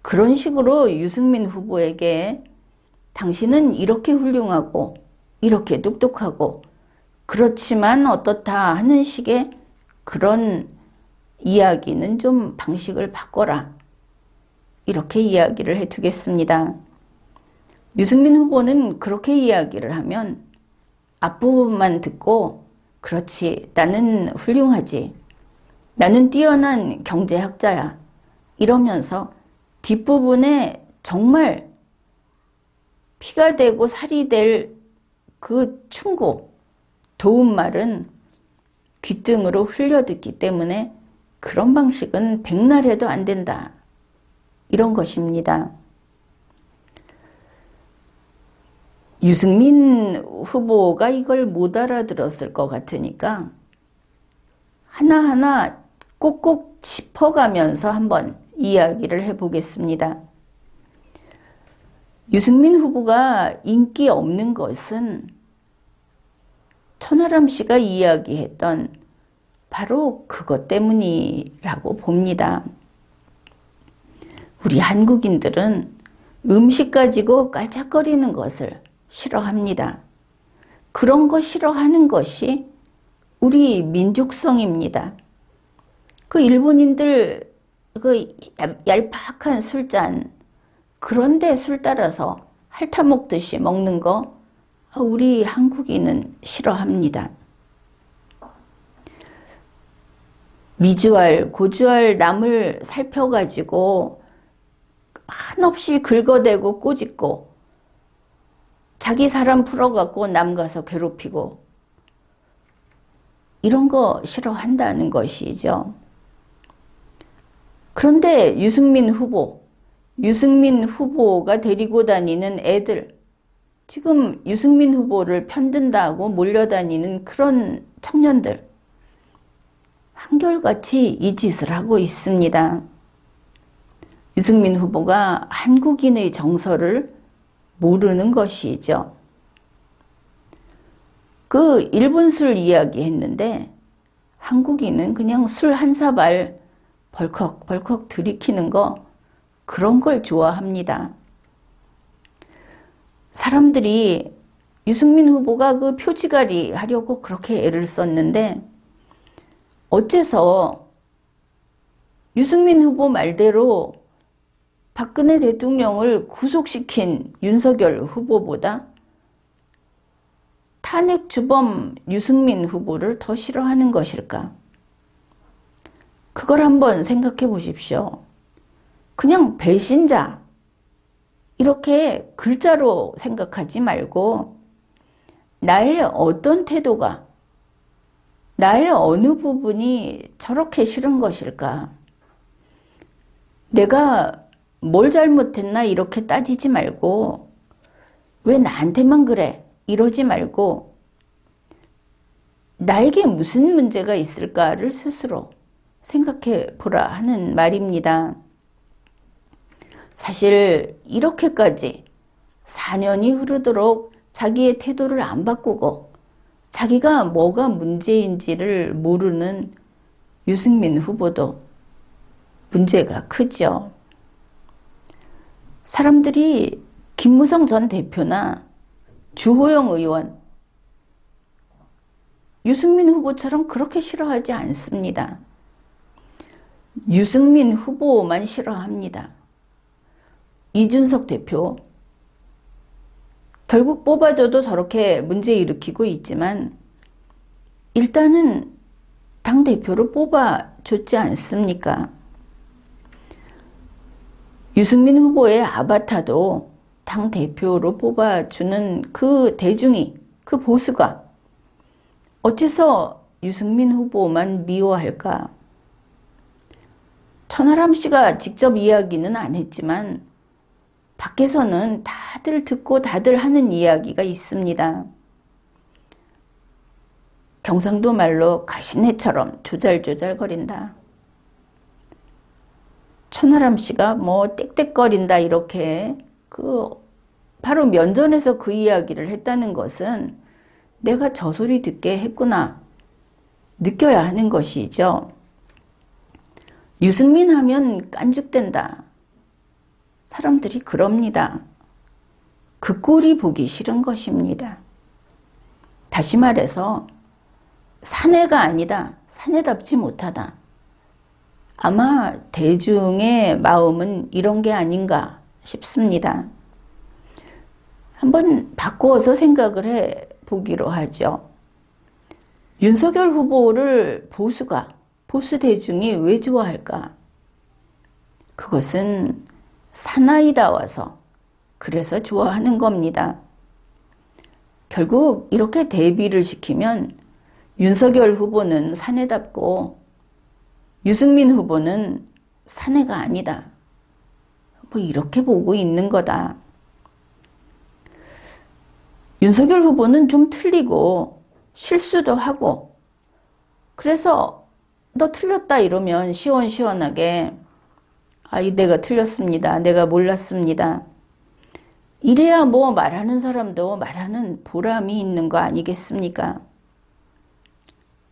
그런 식으로 유승민 후보에게 당신은 이렇게 훌륭하고 이렇게 똑똑하고 그렇지만 어떻다 하는 식의 그런 이야기는 좀 방식을 바꿔라. 이렇게 이야기를 해두겠습니다. 유승민 후보는 그렇게 이야기를 하면 앞부분만 듣고 그렇지 나는 훌륭하지. 나는 뛰어난 경제학자야. 이러면서 뒷부분에 정말 피가 되고 살이 될 그 충고, 도움말은 귓등으로 흘려듣기 때문에 그런 방식은 백날 해도 안 된다. 이런 것입니다. 유승민 후보가 이걸 못 알아들었을 것 같으니까 하나하나 꼭꼭 짚어가면서 한번 이야기를 해보겠습니다. 유승민 후보가 인기 없는 것은 천하람 씨가 이야기했던 바로 그것 때문이라고 봅니다. 우리 한국인들은 음식 가지고 깔짝거리는 것을 싫어합니다. 그런 거 싫어하는 것이 우리 민족성입니다. 그 일본인들 그 얄팍한 술잔, 그런데 술 따라서 핥아먹듯이 먹는 거 우리 한국인은 싫어합니다. 미주알, 고주알 나물 살펴가지고 한없이 긁어대고 꼬집고 자기 사람 풀어갖고 남 가서 괴롭히고 이런 거 싫어한다는 것이죠. 그런데 유승민 후보가 데리고 다니는 애들, 지금 유승민 후보를 편든다고 몰려다니는 그런 청년들, 한결같이 이 짓을 하고 있습니다. 유승민 후보가 한국인의 정서를 모르는 것이죠. 그 일본 술 이야기 했는데 한국인은 그냥 술 한 사발 벌컥벌컥 들이키는 거, 그런 걸 좋아합니다. 사람들이 유승민 후보가 그 표지가리 하려고 그렇게 애를 썼는데 어째서 유승민 후보 말대로 박근혜 대통령을 구속시킨 윤석열 후보보다 탄핵 주범 유승민 후보를 더 싫어하는 것일까? 그걸 한번 생각해 보십시오. 그냥 배신자, 이렇게 글자로 생각하지 말고 나의 어떤 태도가, 나의 어느 부분이 저렇게 싫은 것일까? 내가 뭘 잘못했나 이렇게 따지지 말고 왜 나한테만 그래? 이러지 말고 나에게 무슨 문제가 있을까를 스스로 생각해 보라 하는 말입니다. 사실 이렇게까지 4년이 흐르도록 자기의 태도를 안 바꾸고 자기가 뭐가 문제인지를 모르는 유승민 후보도 문제가 크죠. 사람들이 김무성 전 대표나 주호영 의원, 유승민 후보처럼 그렇게 싫어하지 않습니다. 유승민 후보만 싫어합니다. 이준석 대표, 결국 뽑아줘도 저렇게 문제 일으키고 있지만 일단은 당대표로 뽑아줬지 않습니까? 유승민 후보의 아바타도 당대표로 뽑아주는 그 대중이, 그 보수가 어째서 유승민 후보만 미워할까? 천하람 씨가 직접 이야기는 안 했지만 밖에서는 다들 듣고 다들 하는 이야기가 있습니다. 경상도 말로 가시네처럼 조잘조잘 거린다. 천하람 씨가 뭐 떽떽거린다 이렇게 바로 면전에서 그 이야기를 했다는 것은 내가 저 소리 듣게 했구나 느껴야 하는 것이죠. 유승민 하면 깐죽된다. 사람들이 그럽니다. 그 꼴이 보기 싫은 것입니다. 다시 말해서 사내가 아니다. 사내답지 못하다. 아마 대중의 마음은 이런 게 아닌가 싶습니다. 한번 바꾸어서 생각을 해 보기로 하죠. 윤석열 후보를 보수 대중이 왜 좋아할까? 그것은 사나이다워서 그래서 좋아하는 겁니다. 결국 이렇게 대비를 시키면 윤석열 후보는 사내답고 유승민 후보는 사내가 아니다. 뭐 이렇게 보고 있는 거다. 윤석열 후보는 좀 틀리고 실수도 하고 그래서 너 틀렸다 이러면 시원시원하게 내가 틀렸습니다. 내가 몰랐습니다. 이래야 뭐 말하는 사람도 말하는 보람이 있는 거 아니겠습니까?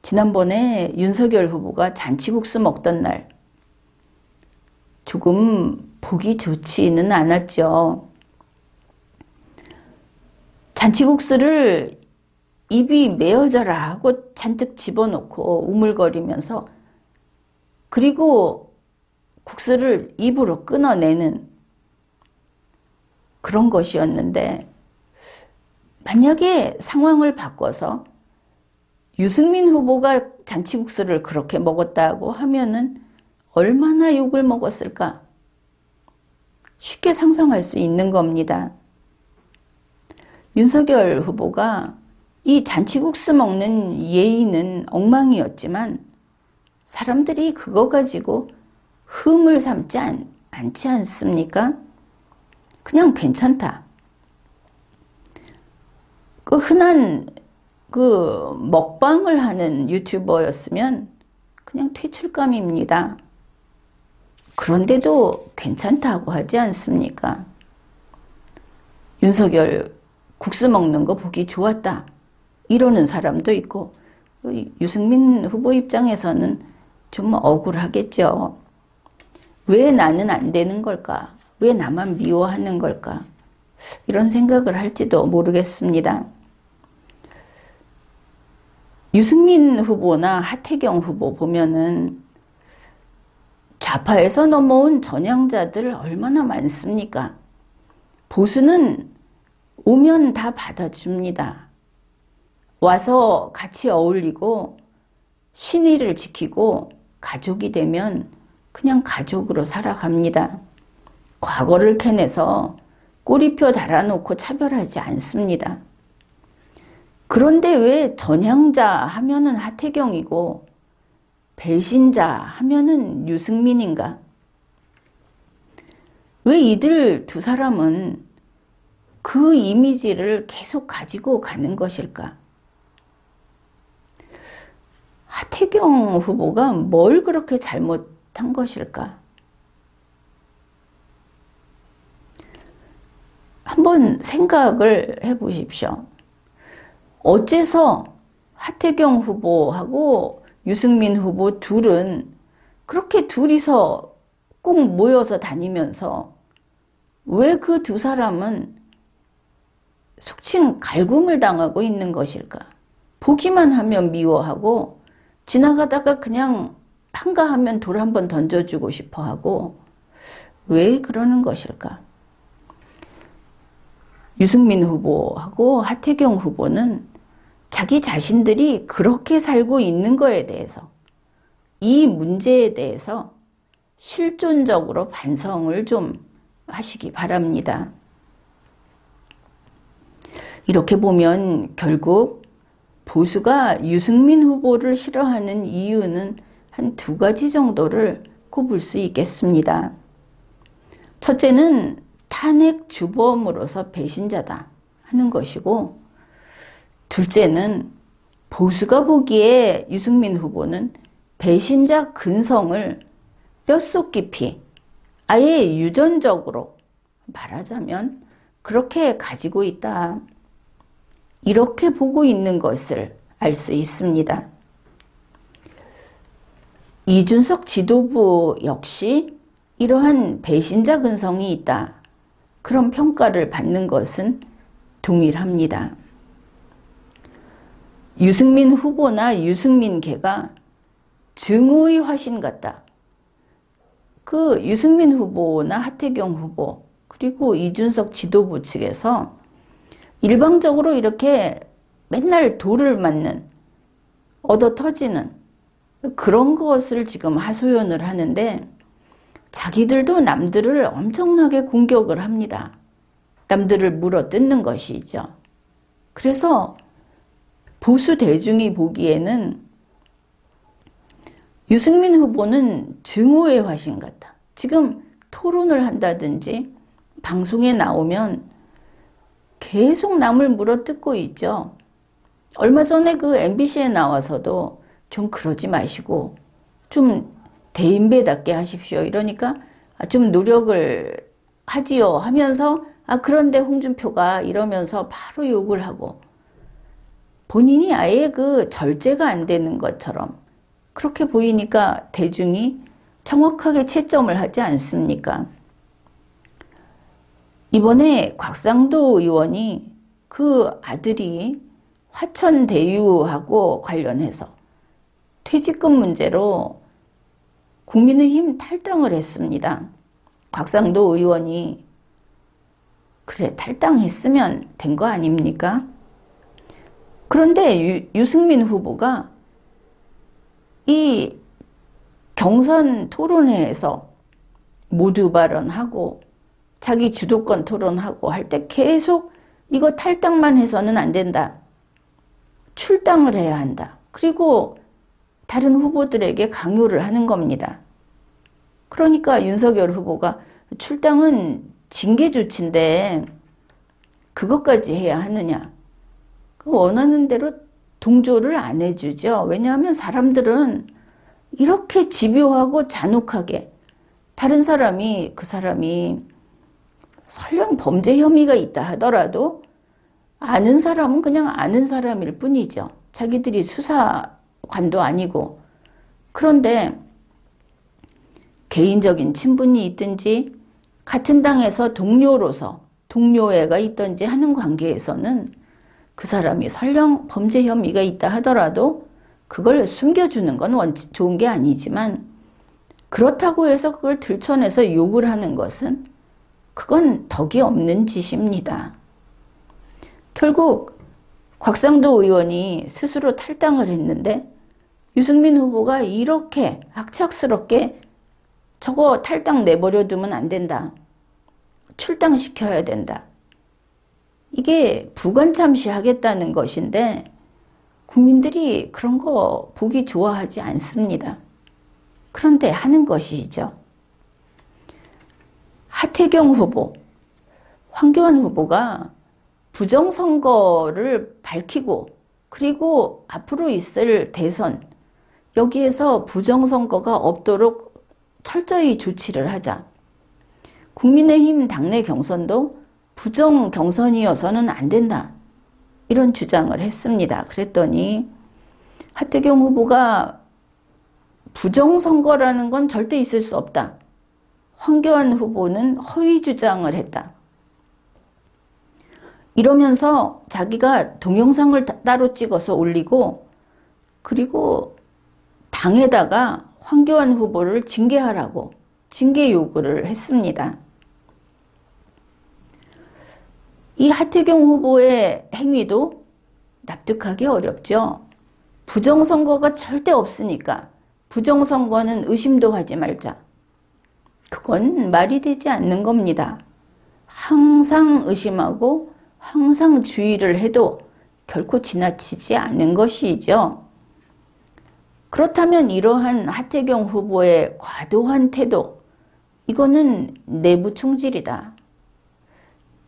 지난번에 윤석열 후보가 잔치국수 먹던 날 조금 보기 좋지는 않았죠. 잔치국수를 입이 메어져라 하고 잔뜩 집어넣고 우물거리면서 그리고 국수를 입으로 끊어내는 그런 것이었는데 만약에 상황을 바꿔서 유승민 후보가 잔치국수를 그렇게 먹었다고 하면은 얼마나 욕을 먹었을까? 쉽게 상상할 수 있는 겁니다. 윤석열 후보가 이 잔치국수 먹는 예의는 엉망이었지만 사람들이 그거 가지고 흠을 삼지 않지 않습니까? 그냥 괜찮다. 그 흔한 그 먹방을 하는 유튜버였으면 그냥 퇴출감입니다. 그런데도 괜찮다고 하지 않습니까? 윤석열 국수 먹는 거 보기 좋았다. 이러는 사람도 있고 유승민 후보 입장에서는 좀 억울하겠죠. 왜 나는 안 되는 걸까? 왜 나만 미워하는 걸까? 이런 생각을 할지도 모르겠습니다. 유승민 후보나 하태경 후보 보면은 좌파에서 넘어온 전향자들 얼마나 많습니까? 보수는 오면 다 받아줍니다. 와서 같이 어울리고 신의를 지키고 가족이 되면 그냥 가족으로 살아갑니다. 과거를 캐내서 꼬리표 달아놓고 차별하지 않습니다. 그런데 왜 전향자 하면은 하태경이고 배신자 하면은 유승민인가? 왜 이들 두 사람은 그 이미지를 계속 가지고 가는 것일까? 하태경 후보가 뭘 그렇게 잘못한 것일까? 한번 생각을 해보십시오. 어째서 하태경 후보하고 유승민 후보 둘은 그렇게 둘이서 꼭 모여서 다니면서 왜 그 두 사람은 속칭 갈굼을 당하고 있는 것일까? 보기만 하면 미워하고 지나가다가 그냥 한가하면 돌 한번 던져주고 싶어 하고 왜 그러는 것일까? 유승민 후보하고 하태경 후보는 자기 자신들이 그렇게 살고 있는 거에 대해서 이 문제에 대해서 실존적으로 반성을 좀 하시기 바랍니다. 이렇게 보면 결국 보수가 유승민 후보를 싫어하는 이유는 한 두 가지 정도를 꼽을 수 있겠습니다. 첫째는 탄핵 주범으로서 배신자다 하는 것이고, 둘째는 보수가 보기에 유승민 후보는 배신자 근성을 뼛속 깊이 아예 유전적으로 말하자면 그렇게 가지고 있다. 이렇게 보고 있는 것을 알 수 있습니다. 이준석 지도부 역시 이러한 배신자 근성이 있다. 그런 평가를 받는 것은 동일합니다. 유승민 후보나 유승민계가 증오의 화신 같다. 그 유승민 후보나 하태경 후보 그리고 이준석 지도부 측에서 일방적으로 이렇게 맨날 돌을 맞는 얻어 터지는 그런 것을 지금 하소연을 하는데 자기들도 남들을 엄청나게 공격을 합니다. 남들을 물어뜯는 것이죠. 그래서 보수 대중이 보기에는 유승민 후보는 증오의 화신 같다. 지금 토론을 한다든지 방송에 나오면 계속 남을 물어뜯고 있죠. 얼마 전에 그 MBC에 나와서도 좀 그러지 마시고 좀 대인배답게 하십시오. 이러니까 좀 노력을 하지요 하면서 그런데 홍준표가 이러면서 바로 욕을 하고 본인이 아예 그 절제가 안 되는 것처럼 그렇게 보이니까 대중이 정확하게 채점을 하지 않습니까? 이번에 곽상도 의원이 그 아들이 화천대유하고 관련해서 퇴직금 문제로 국민의힘 탈당을 했습니다. 곽상도 의원이 그래 탈당했으면 된 거 아닙니까? 그런데 유승민 후보가 이 경선 토론회에서 모두 발언하고 자기 주도권 토론하고 할 때 계속 이거 탈당만 해서는 안 된다. 출당을 해야 한다. 그리고 다른 후보들에게 강요를 하는 겁니다. 그러니까 윤석열 후보가 출당은 징계 조치인데 그것까지 해야 하느냐. 원하는 대로 동조를 안 해주죠. 왜냐하면 사람들은 이렇게 집요하고 잔혹하게 다른 사람이 그 사람이 설령 범죄 혐의가 있다 하더라도 아는 사람은 그냥 아는 사람일 뿐이죠. 자기들이 수사관도 아니고. 그런데 개인적인 친분이 있든지 같은 당에서 동료로서 동료애가 있든지 하는 관계에서는 그 사람이 설령 범죄 혐의가 있다 하더라도 그걸 숨겨주는 건 좋은 게 아니지만 그렇다고 해서 그걸 들춰내서 욕을 하는 것은 그건 덕이 없는 짓입니다. 결국 곽상도 의원이 스스로 탈당을 했는데 유승민 후보가 이렇게 악착스럽게 저거 탈당 내버려 두면 안 된다. 출당시켜야 된다. 이게 부관참시 하겠다는 것인데 국민들이 그런 거 보기 좋아하지 않습니다. 그런데 하는 것이죠. 하태경 후보, 황교안 후보가 부정선거를 밝히고 그리고 앞으로 있을 대선 여기에서 부정선거가 없도록 철저히 조치를 하자. 국민의힘 당내 경선도 부정 경선이어서는 안 된다. 이런 주장을 했습니다. 그랬더니 하태경 후보가 부정선거라는 건 절대 있을 수 없다. 황교안 후보는 허위 주장을 했다. 이러면서 자기가 동영상을 따로 찍어서 올리고 그리고 당에다가 황교안 후보를 징계하라고 징계 요구를 했습니다. 이 하태경 후보의 행위도 납득하기 어렵죠. 부정선거가 절대 없으니까 부정선거는 의심도 하지 말자. 그건 말이 되지 않는 겁니다. 항상 의심하고 항상 주의를 해도 결코 지나치지 않은 것이죠. 그렇다면 이러한 하태경 후보의 과도한 태도, 이거는 내부 총질이다.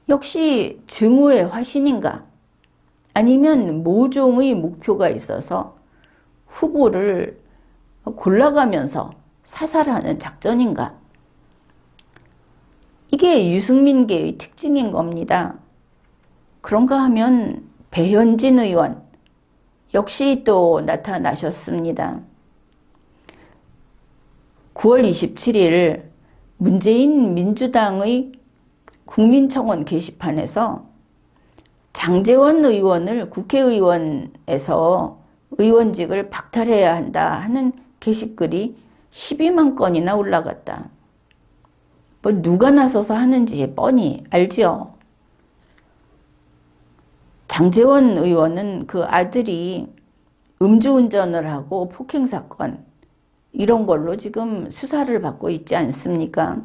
역시 증오의 화신인가? 아니면 모종의 목표가 있어서 후보를 골라가면서 사살하는 작전인가? 이게 유승민계의 특징인 겁니다. 그런가 하면 배현진 의원 역시 또 나타나셨습니다. 9월 27일 문재인 민주당의 국민청원 게시판에서 장제원 의원을 국회의원에서 의원직을 박탈해야 한다 하는 게시글이 12만 건이나 올라갔다. 뭐 누가 나서서 하는지 뻔히 알죠. 장제원 의원은 그 아들이 음주운전을 하고 폭행사건 이런 걸로 지금 수사를 받고 있지 않습니까?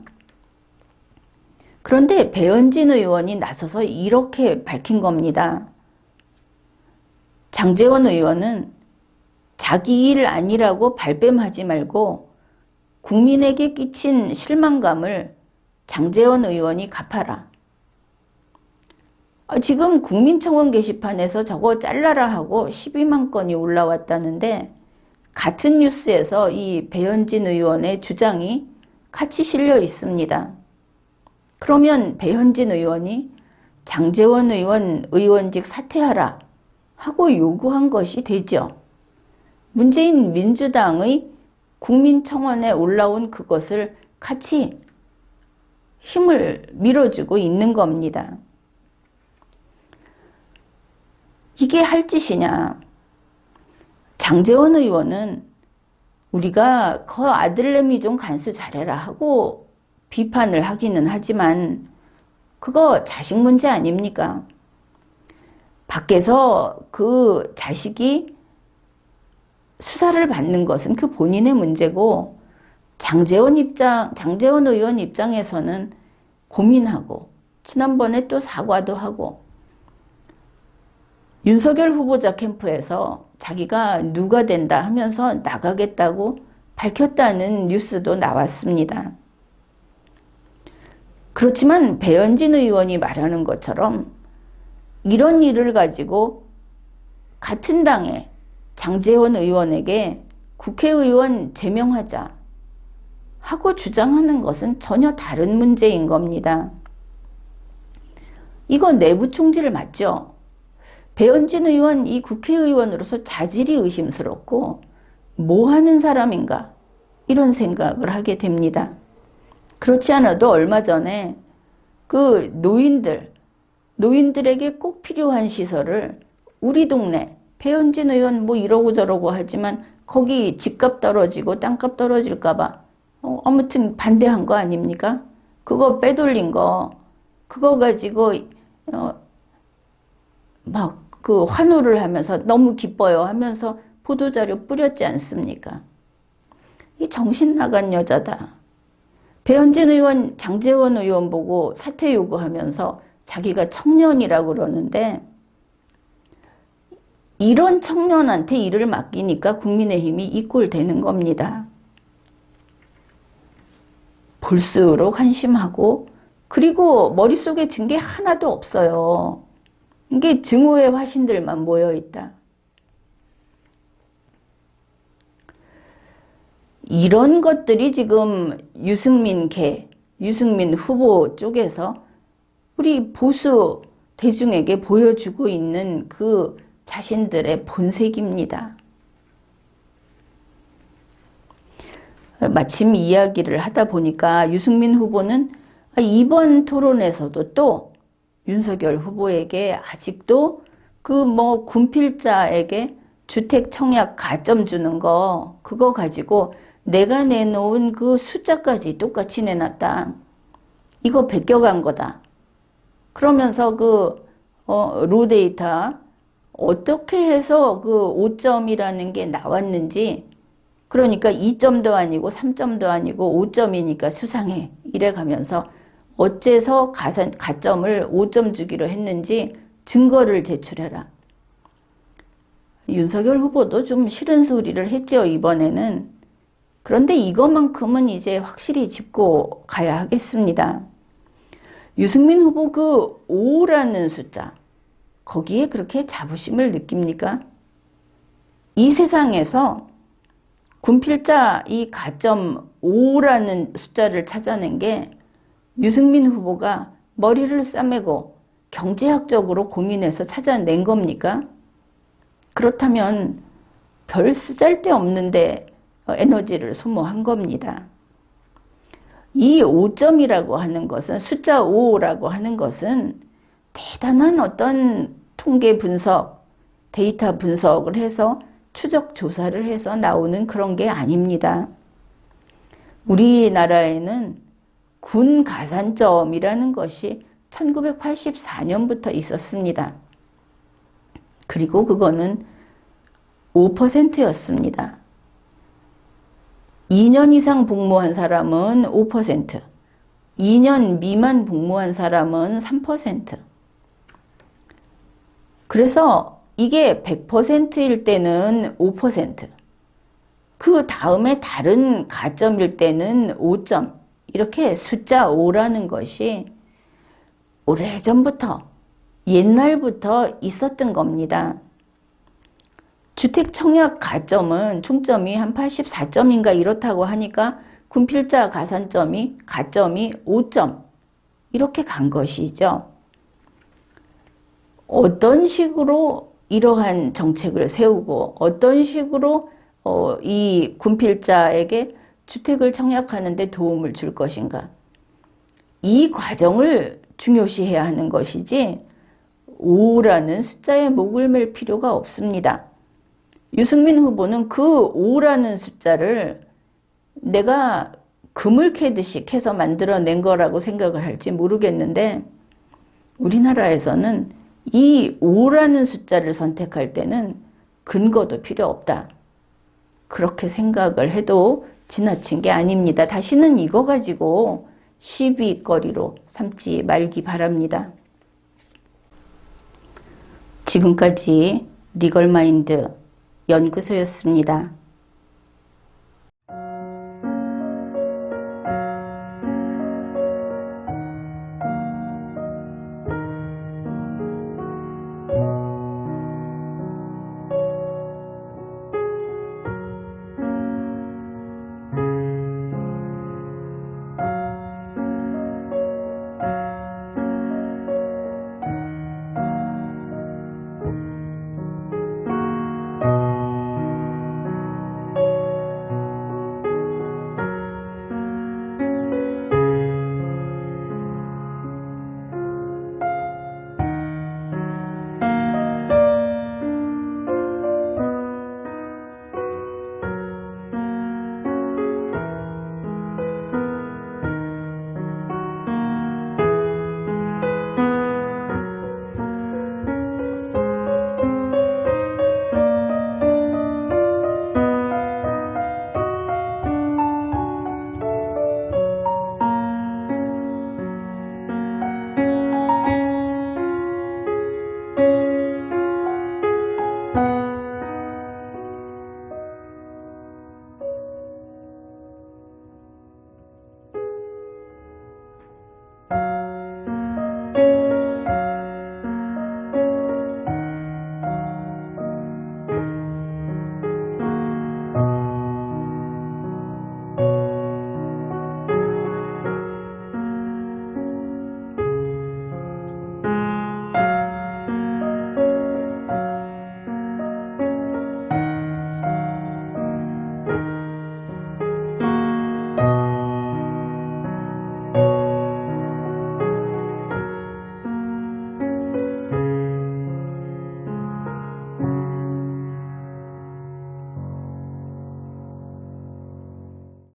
그런데 배현진 의원이 나서서 이렇게 밝힌 겁니다. 장제원 의원은 자기 일 아니라고 발뺌하지 말고 국민에게 끼친 실망감을 장제원 의원이 갚아라. 지금 국민청원 게시판에서 저거 잘라라 하고 12만 건이 올라왔다는데 같은 뉴스에서 이 배현진 의원의 주장이 같이 실려 있습니다. 그러면 배현진 의원이 장제원 의원 의원직 사퇴하라 하고 요구한 것이 되죠. 문재인 민주당의 국민청원에 올라온 그것을 같이 힘을 밀어주고 있는 겁니다. 이게 할 짓이냐? 장제원 의원은 우리가 그 아들내미 좀 간수 잘해라 하고 비판을 하기는 하지만 그거 자식 문제 아닙니까? 밖에서 그 자식이 수사를 받는 것은 그 본인의 문제고 장제원 의원 입장에서는 고민하고 지난번에 또 사과도 하고 윤석열 후보자 캠프에서 자기가 누가 된다 하면서 나가겠다고 밝혔다는 뉴스도 나왔습니다. 그렇지만 배현진 의원이 말하는 것처럼 이런 일을 가지고 같은 당의 장제원 의원에게 국회의원 제명하자 하고 주장하는 것은 전혀 다른 문제인 겁니다. 이거 내부 총질 맞죠? 배현진 의원 이 국회의원으로서 자질이 의심스럽고 뭐 하는 사람인가 이런 생각을 하게 됩니다. 그렇지 않아도 얼마 전에 그 노인들에게 꼭 필요한 시설을 우리 동네 배현진 의원 뭐 이러고 저러고 하지만 거기 집값 떨어지고 땅값 떨어질까봐 아무튼 반대한 거 아닙니까? 그거 빼돌린 거 그거 가지고 막 그 환호를 하면서 너무 기뻐요 하면서 보도자료 뿌렸지 않습니까? 이 정신 나간 여자다. 배현진 의원, 장제원 의원 보고 사퇴 요구하면서 자기가 청년이라고 그러는데 이런 청년한테 일을 맡기니까 국민의힘이 이 꼴 되는 겁니다. 볼수록 한심하고 그리고 머릿속에 든 게 하나도 없어요. 이게 증오의 화신들만 모여있다. 이런 것들이 지금 유승민 후보 쪽에서 우리 보수 대중에게 보여주고 있는 그 자신들의 본색입니다. 마침 이야기를 하다 보니까 유승민 후보는 이번 토론에서도 또 윤석열 후보에게 아직도 그 뭐 군필자에게 주택 청약 가점 주는 거 그거 가지고 내가 내놓은 그 숫자까지 똑같이 내놨다. 이거 베껴간 거다. 그러면서 그 로데이터 어떻게 해서 그 5점이라는 게 나왔는지 그러니까 2점도 아니고 3점도 아니고 5점이니까 수상해 이래 가면서 어째서 가점을 5점 주기로 했는지 증거를 제출해라. 윤석열 후보도 좀 싫은 소리를 했죠, 이번에는. 그런데 이것만큼은 이제 확실히 짚고 가야 하겠습니다. 유승민 후보 그 5라는 숫자, 거기에 그렇게 자부심을 느낍니까? 이 세상에서 군필자 이 가점 5라는 숫자를 찾아낸 게 유승민 후보가 머리를 싸매고 경제학적으로 고민해서 찾아낸 겁니까? 그렇다면 별 쓰잘데없는데 에너지를 소모한 겁니다. 이 5점이라고 하는 것은 숫자 5라고 하는 것은 대단한 어떤 통계 분석, 데이터 분석을 해서 추적 조사를 해서 나오는 그런 게 아닙니다. 우리나라에는 군 가산점이라는 것이 1984년부터 있었습니다. 그리고 그거는 5%였습니다. 2년 이상 복무한 사람은 5%, 2년 미만 복무한 사람은 3%. 그래서 이게 100%일 때는 5%, 그 다음에 다른 가점일 때는 5점, 이렇게 숫자 5라는 것이 오래전부터 옛날부터 있었던 겁니다. 주택 청약 가점은 총점이 한 84점인가 이렇다고 하니까 군필자 가산점이 가점이 5점 이렇게 간 것이죠. 어떤 식으로 이러한 정책을 세우고 어떤 식으로 이 군필자에게 주택을 청약하는 데 도움을 줄 것인가. 이 과정을 중요시해야 하는 것이지 5라는 숫자에 목을 맬 필요가 없습니다. 유승민 후보는 그 5라는 숫자를 내가 금을 캐듯이 캐서 만들어낸 거라고 생각을 할지 모르겠는데 우리나라에서는 이 5라는 숫자를 선택할 때는 근거도 필요 없다. 그렇게 생각을 해도 지나친 게 아닙니다. 다시는 이거 가지고 시비거리로 삼지 말기 바랍니다. 지금까지 리걸마인드 연구소였습니다.